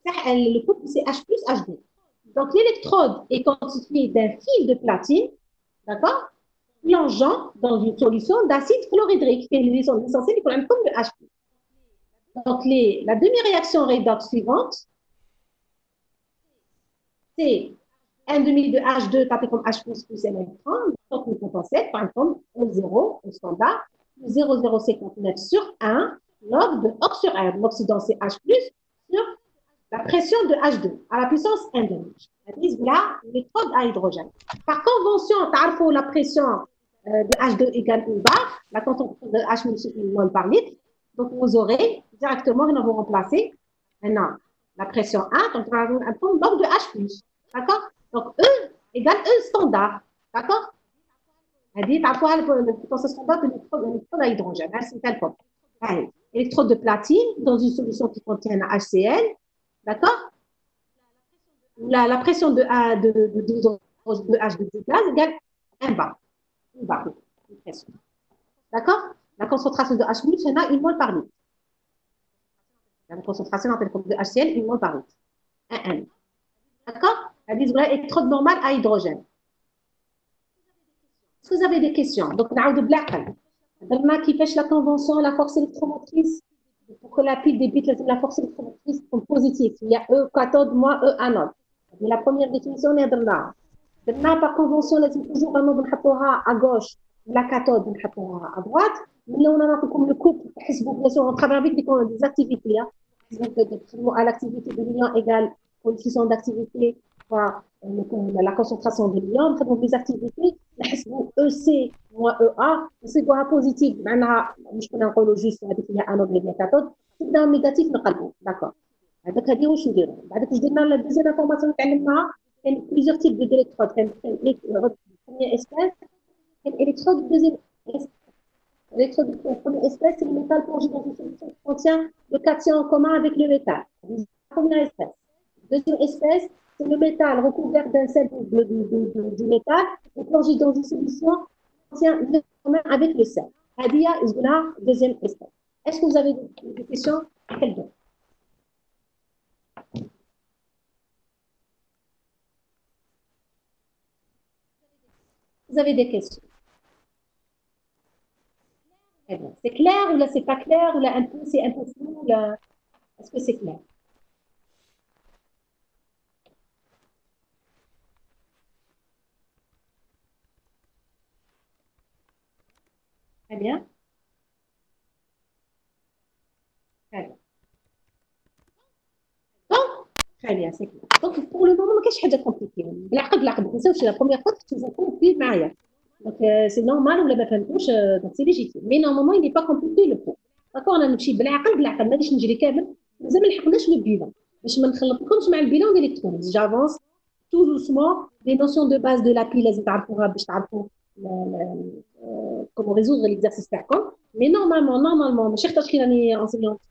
Le couple, c'est H plus H2. Donc, l'électrode est constituée d'un fil de platine, d'accord, plongeant dans une solution d'acide chlorhydrique, qui est l'essentiel comme le H+. Donc, la demi-réaction redox suivante, c'est un demi de H2 tapé comme H+, plus un électron, donc le potentiel, par exemple, O0, au standard, 0,059 sur 1, log de Ox sur R. L'oxydant, c'est H+, sur la pression de H2, à la puissance 1 demi. Là, l'électrode à hydrogène. Par convention, pour la pression de H2 égale U bar, la concentration de H mol par litre. Donc, vous aurez directement, nous avons remplacé maintenant la pression 1, donc on va prendre log de H+. D'accord? Donc E égale E standard. D'accord? هذه تعرفوها البوتنسيال ستاندard de l'électrode à hydrogène. C'est tel forme. Allez, électrode de platine dans une solution qui contient un HCl. D'accord? La pression de H de gaz égale 1 bar. 1 bar de pression. D'accord? La concentration de H+, il y en a 1 mol par litre. La concentration de HCl, 1 mol par litre. 1 M. D'accord? هذه زغيره électrode normale à hydrogène. Est-ce que vous avez des questions? Donc, نعاود بالعقل. درنا كيفاش la convention, la force électromotrice. Pour que la pile débite la force électromotrice comme positive. Il y a E cathode moins E anode. La première définition, on est درنا. درنا par convention, لازم toujours نحطوها à gauche, la cathode نحطوها à droite. Mais on a نعطيكم le couple. Bien sûr, on travaille avec des activités. À l'activité de l'ion égale coefficient d'activité fois la concentration de l'ion. Donc, les activités, EC moins EA, c'est quoi positif? معناها مش كنا نقولوا juste هذيك هي انود هي كاثود، تبدا نيجاتيف نقلبوا. داكور. هذاك هذه واش نديروا؟ بعد واش درنا لا دوزيام انفورماسيون اللي تعلمناها كاين بليزيور تيب دو ديليكترود. كاين premier espèce كاين électrode deuxième espèce. L'électrode de première espèce, c'est le métal plongé dans une solution qui contient le cation en commun avec le métal. Première espèce. Deuxième espèce, c'est le métal recouvert d'un sel du métal et plongé dans une solution qui contient le commun avec le sel. Hadia is la deuxième espèce. Est-ce que vous avez des questions? Quelqu'un? Vous avez des questions? C'est clair ou là c'est pas clair ou là un peu c'est un peu flou là. Est-ce que c'est clair? Très bien. Très bien. Donc, très bien, c'est clair. Donc pour le moment, ما كاينش حاجه compliquée. بالعقل ما تنساوش la première fois que vous comprenez معايا. Donc c'est normal ولا ما فهمتوش donc c'est légitime. Mais normalement, il n'est pas compliqué le cours. D'accord, انا نمشي بالعقل ما غاديش نجري كامل. مازال ما لحقناش لو بيلون باش ما نخلطكمش مع البيلون ديليكترونيك. J'avance tout doucement des notions de base de la pile لازم تعرفوها باش تعرفوا comment résoudre l'exercice تاعكم. Mais normalement ماشي خاطرش كي راني enseignante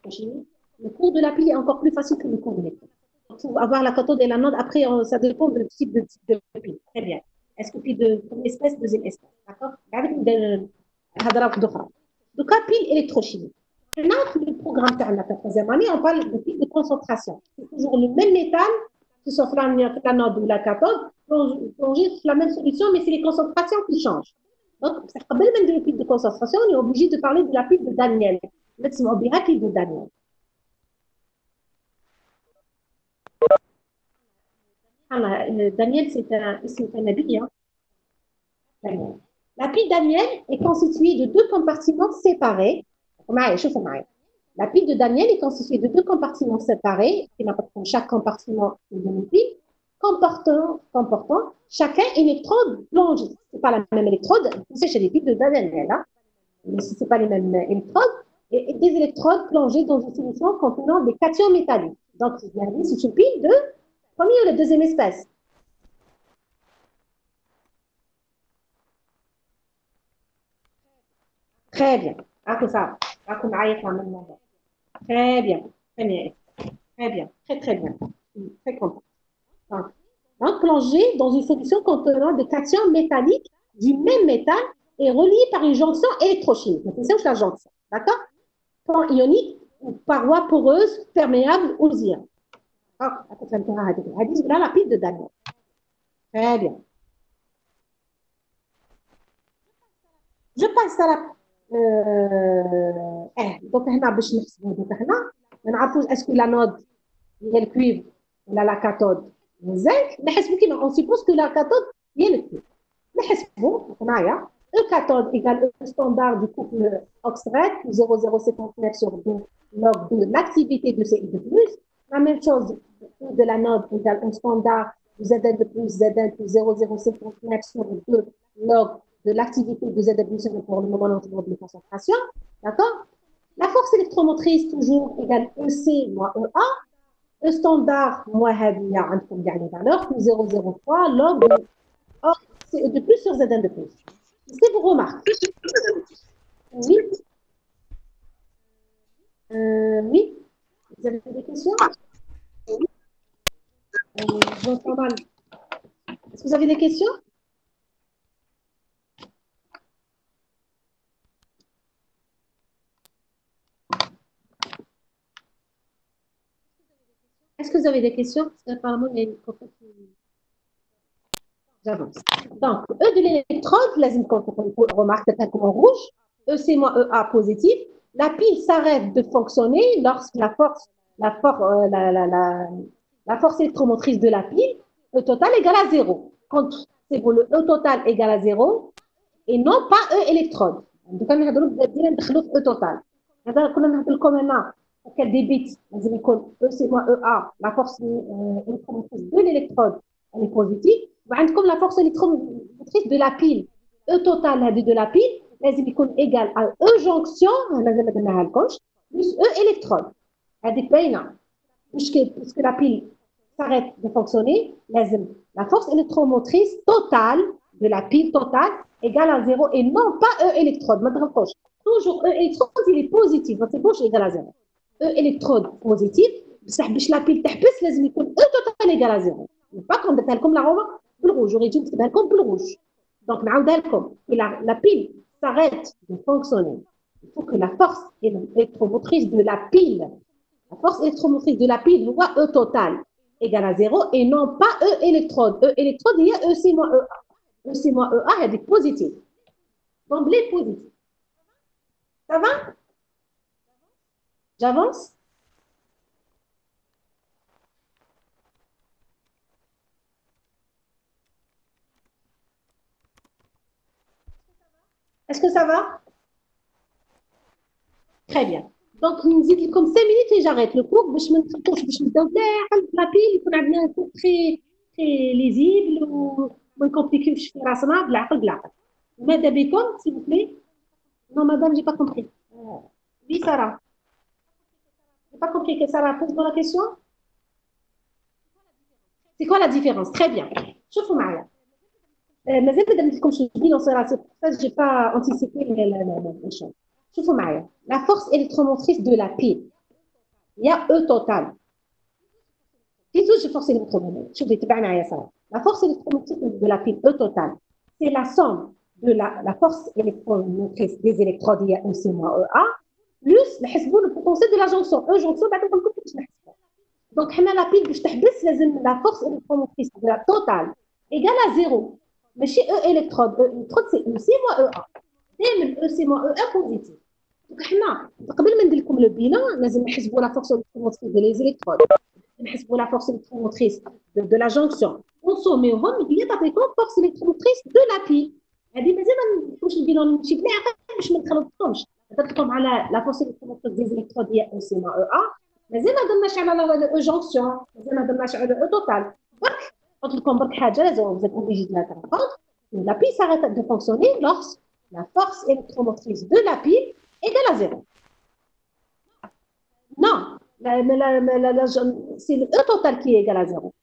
chimie, le cours de la pile est encore plus facile que le cours de l'électrode. Il faut avoir la cathode et l'anode. Après, ça dépend du type de pile. Très bien. Est-ce que pile de première espèce, deuxième espèce? D'accord? Donc, la pile électrochimique. Maintenant, le programme de la troisième année, on parle de pile de concentration. C'est toujours le même métal, que ce soit l'anode ou la cathode, plongé sur la même solution, mais c'est les concentrations qui changent. Donc, ça rappelle même de la pile de concentration, on est obligé de parler de la pile de Daniel. Maintenant, on dirait pile de Daniel. Daniel, c'est un habit. Hein. La pile Daniel est constituée de deux compartiments séparés. La pile de Daniel est constituée de deux compartiments séparés, chaque compartiment est une pile, comportant chacun une électrode plongée. Ce n'est pas la même électrode, c'est chez les piles de Daniel. Hein. Mais ce n'est pas les mêmes électrodes. Et des électrodes plongées dans une solution contenant des cations métalliques. Donc, c'est une pile de première ou la deuxième espèce. Très bien. Très bien. Très bien. Très bien. Très bien. Très content. Donc, plongé dans une solution contenant des cations métalliques du même métal et reliées par une jonction électrochimique. C'est ça, la jonction. D'accord? Pan ionique ou paroi poreuse, perméable aux ions. Là, la pile de Daniel. Très bien. Je passe à la donc هنا باش نحسبوا دابا هنا ما نعرفوش اسكو لا نود هي الكويف ولا لا كاثود مزيان نحسبوا كيما اون سيبوز كو لا كاثود هي الكويف نحسبوا معايا E cathode égale E standard du couple oxyrète 0,059 sur 2 log de l'activité de CI2+. La même chose de l'anode égale E standard de Zn de plus Zn plus 0,059 sur 2 log de l'activité de Z pour le moment de concentration. D'accord? La force électromotrice, toujours égale EC moins EA. Le standard, moi, il y a les valeurs, plus 0,03 log de c'est de plus sur Zn de plus. Est-ce que vous remarquez? Oui. Oui. Vous avez des questions? J'entends mal. Est-ce que vous avez des questions? Est-ce que vous avez des questions? Parce qu'apparemment, il y a une conférence. J'avance. Donc, E de l'électrode, remarque en rouge, EC-EA positif. La pile s'arrête de fonctionner lorsque la force électromotrice de la pile, E total égale à 0. Quand c'est pour le E total égale à 0 et non pas E électrode. Donc, on a E total. كنا نهضر لكم هنا des bits لازم يكون EC-EA la force électromotrice de l'électrode elle est positive. وعندكم la force électromotrice de la pile E total de la pile لازم يكون égal à E jonction مازال ما درناها لكمش plus E électrode. هذيك باينه puisque la pile s'arrête de fonctionner لازم la force électromotrice totale de la pile totale égale à 0 et non pas E électrode. ما تغلطوش. Toujours E électrode il est positif ما تبقوش égal à 0. E électrode positif بصح باش لا بيل تحبس لازم يكون E total égal à 0. pas comme درتها لكم لا روما بالروج j'aurais dû نكتبها لكم بالروج. Donc نعاودها لكم la pile s'arrête de fonctionner. Il faut que la force électromotrice de la pile de la pile doit E total égale à 0 et non pas E électrode. E électrode il y a EC-EA. EC-EA est positif. D'emblée positif. Ça va? J'avance? Est-ce que ça va? Très bien. Donc, nous disons comme 5 minutes et j'arrête le cours. باش ما نخلطوش باش نبداو la pile يكون عندنا un cours très lisible وما نكومبليكيوش في راسنا بالعقل. ماذا بكم s'il vous plaît? Non, madame, j'ai pas compris. Oui, Sarah. J'ai pas compris que Sarah pose la question. C'est quoi la différence? Très bien. شوفوا معايا. مازال ما درتلكمش البيلون صراحه باسكو جي با انتيسيبي les choses. شوفوا معايا. La force électromotrice de la pile. Il y a E total. في زوج force électromotrice. شوفي تبع معايا صراحه. La force électromotrice de la pile E total, c'est la somme de la force électromotrice des électrodes il y a EC-EA plus نحسبوا le potentiel de la jonction. E jonction بعد نقول لكم كيفاش نحسبوها. Donc حنا la pile باش تحبس لازم la force électromotrice de la totale égale à 0. ماشي E électrode. E électrode c'est EC-EA. دائما EC-EA positif. Donc حنا قبل ما ندير لكم لو بيلان لازم نحسبوا la force électromotrice de les électrodes. نحسبوا la force électromotrice de la jonction. ونسوميوهم هي تعطيكم force électromotrice de la pile. هذه مازال ما نديروش البيلون نمشي بالعقل باش ما نخلطكمش. درت لكم على la force électromotrice des électrodes هي EC-EA. مازال ما درناش على E jonction. مازال ما درناش على E total. برك قلت لكم برك حاجه لازم vous êtes obligé de la comprendre. La pile s'arrête de fonctionner lorsque la force électromotrice de la pile égale à 0. Non, c'est le E total qui est égal à 0.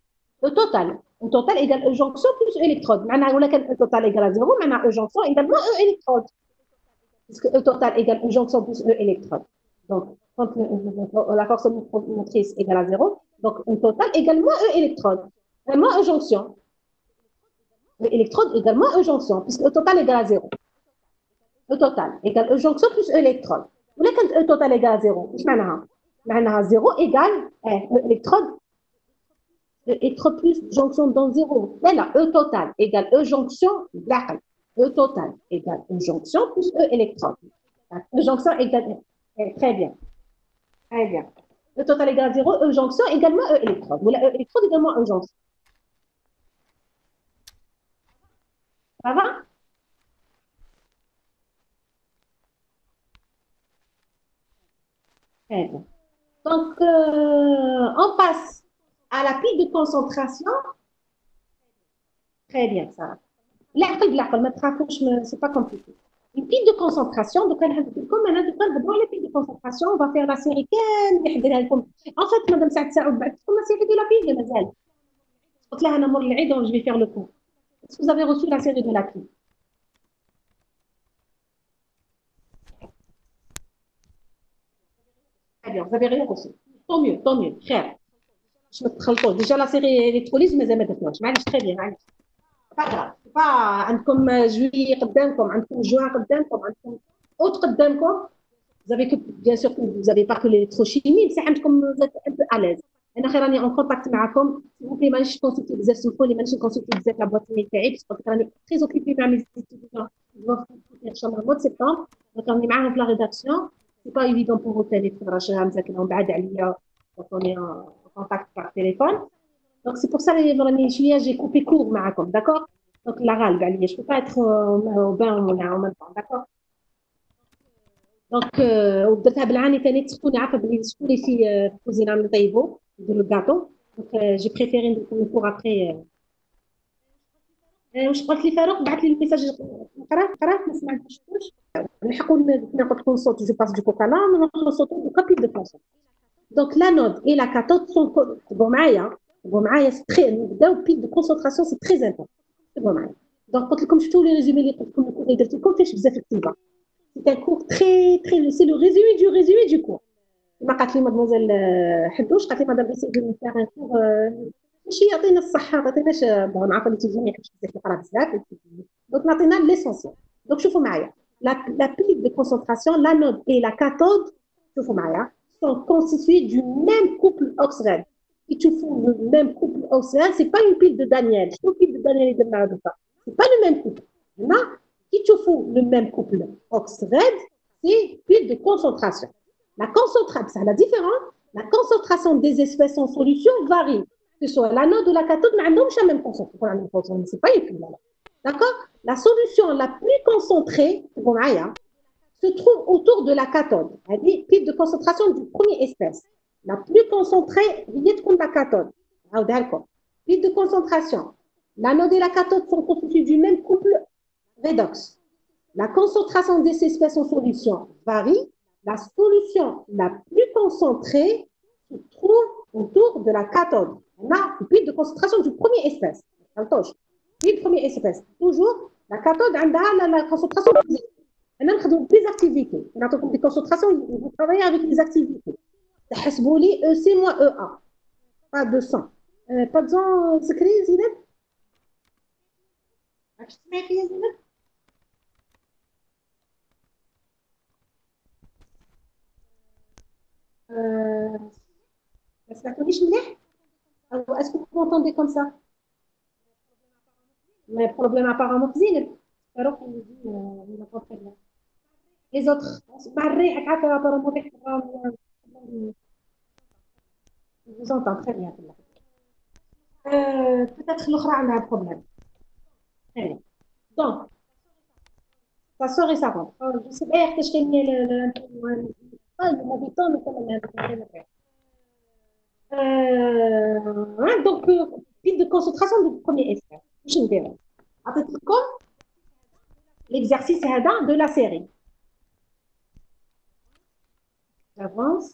E total. E total égale E jonction plus E électrode. معناها ولا كان E total égale à 0 معناها E jonction également E électrode. Puisque E total égale E jonction plus E électrode. Donc, quand la force motrice égale à 0, donc E total également E électrode. Vraiment E jonction. E électrode également E jonction, puisque E total égale à 0. E total égale E jonction plus E électrode. ولا كانت E total égale à 0 ايش معناها؟ معناها 0 égale E électrode électrode plus jonction dans 0. Là, E total égale E jonction بالعقل. E total égale E jonction plus E électrode. E jonction égale très bien. Très bien. E total égale à 0, E jonction également E électrode. Ou la E électrode également E jonction. Ça va? Très bien. Donc, on passe à la pile de concentration. Très bien, ça. العقل بالعقل ما تخافوش c'est pas compliqué. une pile de concentration. Donc, on les piles de concentration. On va faire la série. En fait, Madame Saad Saoud, comme la série de la pile, Mazel. Donc là, je vais faire le cours. Est-ce que vous avez reçu la série de la pile? Très bien, vous avez rien reçu. Tant mieux, tant mieux. Frère. Je me تخلطوا déjà la série électrolyse مازال ما درتوهاش معليش très bien معليش pas grave pas عندكم juillet قدامكم عندكم juin قدامكم عندكم août قدامكم vous avez que bien sûr que vous avez pas que l'électrochimie بصح عندكم vous êtes un peu à l'aise انا خير راني en contact معكم s'il vous plaît مانيش كونسلتي بزاف سمحوا لي مانيش كونسلتي بزاف لا بواط ميل تاعي باسكو راني très occupée مع mes étudiants ان شاء الله mois de septembre donc راني معاهم في لا ريداكسيون c'est pas évident pour vous تليفون راه مزاكلهم بعاد عليا donc on est en contact par téléphone. Donc, c'est pour ça que j'ai coupé court, d'accord? Donc, la râle, je ne peux pas être au bain en même temps, d'accord? Donc, وبدرتها بالعاني ثاني تكوني عارفه بلي شكون اللي في الكوزينه نطيبو نديرو الكاطو دونك جي بريفيري ندير الكور ابري واش قلت لي فاروق بعث لي الميساج قرات ما سمعتش نحقوا ناخذ كونسولت جو باس دو كوكالا نخلصوا دو كابيل دو كونسولت Donc, l'anode et la cathode sont bon, c'est très, pic de concentration, c'est très important. Bon, donc, comme je tous les résumés, c'est un cours très, c'est le résumé du cours. ما قالت لي مدموزيل حدوش قالت لي مدام essayez de nous faire un cours ماشي يعطينا الصحه ما يعطيناش بون نعرف اللي تيجي ما يحبش بزاف يقرا بزاف دونك نعطينا ليسونسيال دونك شوفوا معايا la pic de concentration l'anode et la cathode شوفوا معايا sont constitués du même couple oxygène. Si tu fous le même couple oxygène, ce n'est pas une pile de Daniel. Je trouve pile de Daniel et de Maradona. Ce n'est pas le même couple. Maintenant, si tu fous le même couple oxygène, c'est une pile de concentration. La concentration, c'est la différence. La concentration des espèces en solution varie. Que ce soit l'anode ou la cathode, mais non, c'est la même concentration. Ce n'est pas une pile. D'accord? La solution la plus concentrée, c'est bon, se trouve autour de la cathode. C'est-à-dire pile de concentration du premier espèce. La plus concentrée, liée contre la cathode. Pile de concentration. L'anode et la cathode sont constitués du même couple redox. La concentration des espèces en solution varie. La solution la plus concentrée se trouve autour de la cathode. On a une pile de concentration du premier espèce. Pile premier espèce. Toujours, la cathode a la concentration plus élevée. Maintenant, nous avons des activités. Nous avons des concentrations, vous travaillez avec des activités. تحسبوا لي EC moins EA. Pas de 100. Pas de 100, c'est créé, Zineb? راكش تسمعي فيا زينب؟ ما سمعتونيش مليح؟ Est-ce que vous m'entendez comme ça? Mais problème apparemment que Zineb. Alors qu'on me dit, on n'entend très bien. Les autres, je vous entends très bien. Peut-être l'autre a un problème. Très bien. Donc, ça sort et ça rentre. Je sais pas que je gagne le mauvais temps, mais quand même. Donc, pile de concentration du premier espèce. Je me dirais. Après, comme l'exercice de la série. J'avance.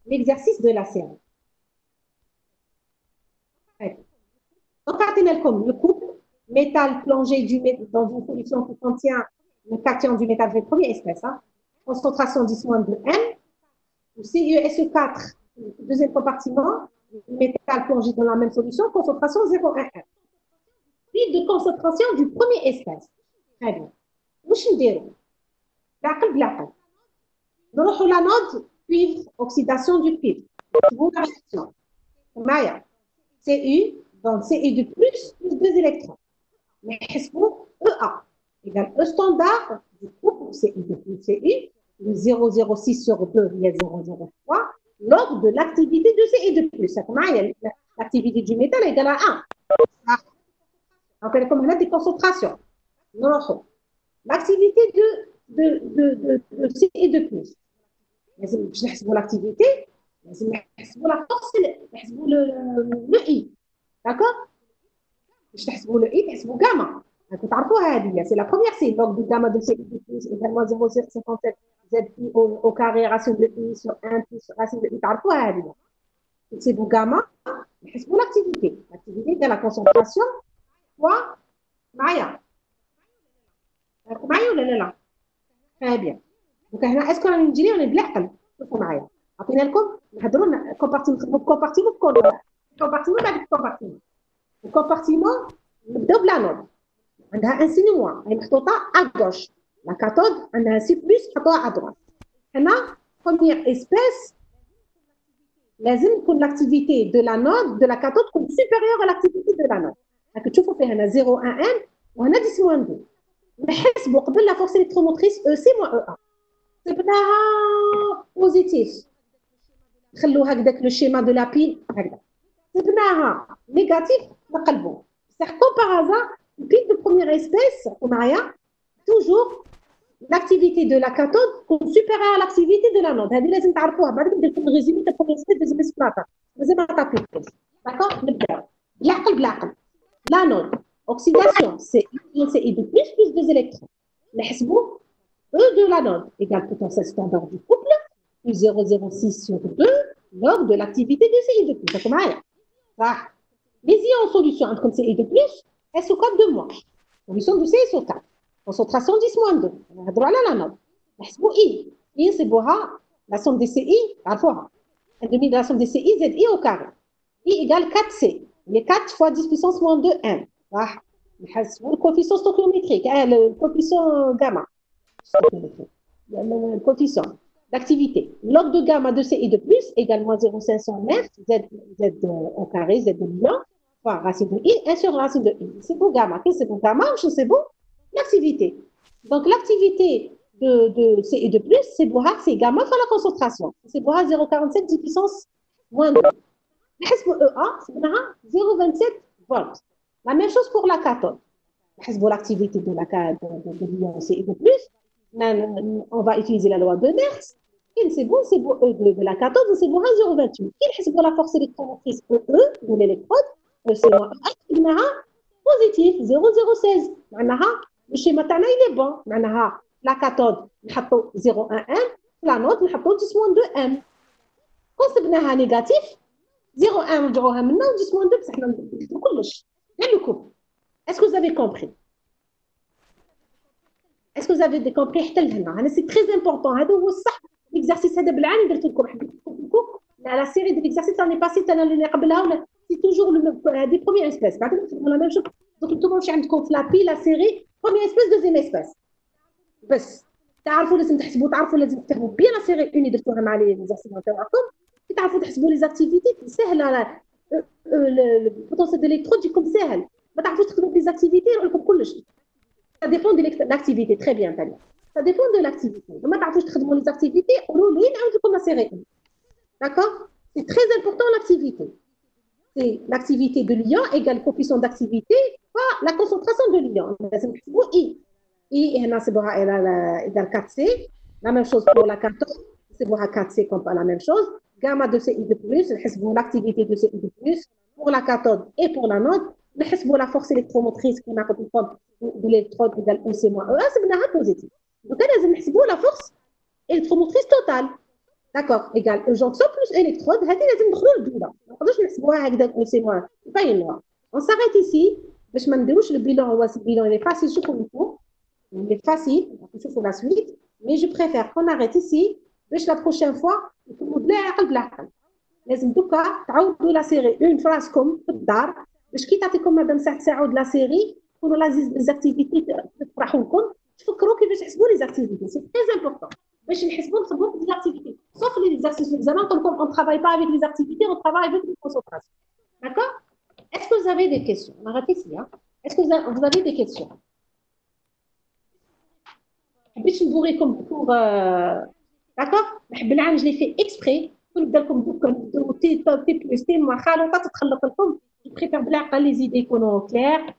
L'exercice de la série. Donc, comme le couple métal plongé dans une solution qui contient le cation du métal de première espèce. Hein. Concentration 10-2 M. Ou CuSe4, deuxième compartiment, métal plongé dans la même solution, concentration 0,1 M. Puis de concentration du premier espèce. Très bien. واش نديرو؟ بالعقل بالعقل. نروحوا لانود puis oxydation du cuivre. Vous la réaction. معايا. Cu, donc Cu de plus 2 électrons. Mais EA égale E standard du couple Cu de plus Cu, le 0,06 sur 2, il y a 0,03, lors de l'activité de Cu de plus. L'activité du métal est égale à 1. Donc, elle est comme là des concentrations. L'activité de Cu de plus. باش نحسبوا l'activité لازم نحسبوا la force نحسبوا le I d'accord باش نحسبوا le I نحسبوا gamma C'est la première, c'est log de gamma de CI de plus également 0,57 ZI au carré racine de I sur 1 plus racine de I. C'est du gamma, c'est pour l'activité. L'activité de la concentration fois Maya. معايا ولا لا؟ très bien. Donc هنا اسكو راني نجري ولا بالعقل؟ شوفوا معايا. عطينا لكم نهضروا كومبارتيمون كومبارتيمون بعد كومبارتيمون. الكومبارتيمون نبداو بلا نود. عندها ان سيني موان هي محطوطه à gauche. La cathode عندها سي بلس محطوطه à droite. هنا première espèce لازم تكون l'activité de la node de la cathode تكون supérieure à l'activité de la node. راك تشوفوا فيها هنا 0 1 1 وهنا 10 moins 2. نحسبوا قبل لا فورس الكتروموتريس او سي موان او ا سبناها بوزيتيف نخلوا هكذاك لو شيما دو لا بيل هكذا سبناها نيجاتيف نقلبوا صح كوم باغازا البيل دو بروميير اسبيس معايا توجور l'activité de la cathode est supérieure à l'activité de la node. هذه لازم تعرفوها بعد ندير لكم ريزومي تاع بروميير اسبيس دوزيام اسبيس مازال ما تعطيكمش داكور نبداو بالعقل la node oxydation c'est I de plus 2 électrons. نحسبوا E de la node égale potentiel standard du couple plus 0,06 sur 2 log de l'activité de CI de plus. d'accord معايا صح les ions en solution عندكم CI de plus SO4 de moins solution de CSO4 concentration 10-2 نهضروا على la node نحسبوا I نحسبوها la somme des CI تعرفوها 1 demi de la somme des CI ZI au carré I égale 4C les 4 fois 10 puissance moins 2 N صح نحسبوا الكوفيسيون ستوكيوميتريك الكوفيسيون gamma le coefficient d'activité log de gamma de CI de plus égale moins 0,509 Z au carré Z de l'ion fois racine de I 1 sur racine de I. C'est beau gamma. Qu'est-ce que c'est beau gamma? C'est beau l'activité. Donc l'activité de CI de plus, c'est beau c'est gamma fois la concentration. C'est beau 0,47 10 puissance moins 2. EA, c'est 0,27 volts. La même chose pour la cathode. L'activité de l'ion CI de plus. On va utiliser la loi de Merz. C'est bon, E de la cathode, c'est bon 0,28. Il pour la force électromotrice EE de l'électrode, c'est positif 0,016. Le schéma il est bon. La cathode, 0,11. La node, 10-2M. Quand c'est négatif, 0,1 نرجعوها منا و 10-2 بصح حنا نكتبوا كلش غير الكوب. Est-ce que vous avez compris? Est-ce que vous avez compris حتى لهنا؟ C'est très important. هذا هو الصح. L'exercice هذا بالعاني درت لكم la série de l'exercice l'année passée تاع اللي قبلها ولا c'est toujours des premières espèces. بعد نخدموا la même chose. Donc انتم واش عندكم في لابي la série première espèce deuxième espèce. بس تعرفوا لازم تحسبوا تعرفوا لازم تفهموا bien la série 1 اللي درتوها مع لي زيكسيرسيس تاعكم. كي تعرفوا تحسبوا لي زاكتيفيتي سهله البوتنسيال ديليكترود يكون سهل. ما تعرفوش تخدموا لي زاكتيفيتي يروح لكم كلش. Ça dépend de l'activité, très bien, Tania. Ça dépend de l'activité. Donc, maintenant, je vais les activités, on va la série. D'accord? C'est très important l'activité. C'est l'activité de l'ion égale coefficient d'activité fois la concentration de l'ion. I. I égale 4C. La même chose pour la cathode. C'est 4C comme pas la même chose. Gamma de CI de plus, l'activité de CI de plus pour la cathode et pour la node. نحسبوا la force électromotrice qui نعطي الفضل de l'électrode égale E C moins E سبناها positive. Donc لازم نحسبوا la force électromotrice totale. D'accord, égale E jonction plus électrode. هذه لازم ندخلوا للبيلون. ما نقدروش نحسبوها هكذا E C moins E. باينوها. On s'arrête ici باش ما نديروش البيلون هو البيلون il est facile شوفوا من فوق. Il est facile, نشوفوا la suite, mais je préfère qu'on arrête ici باش la prochaine fois نكونوا بالعقل. لازم دوكا تعاودوا لا سيري اون فراسكم في الدار باش كي تعطيكم مدام ساعه لا سيري تكونوا لي زاكتيفيتي تفرحوا لكم تفكروا كيفاش تحسبوا لي زاكتيفيتي سي تري امبورطون باش نحسبوا نخدموا في لي زاكتيفيتي sauf les exercices d'examen comme on travaille pas avec les activités on travaille avec les concentrations. D'accord? Est-ce que vous avez des questions? On arrête ici. Est-ce que vous avez des questions? حبيت نبوريكم pour d'accord نحب العام je l'ai fait exprès ونبدا لكم دوك تي بلس تي مع خالطه تتخلط لكم. Je préfère بالعقل les idées يكونوا claires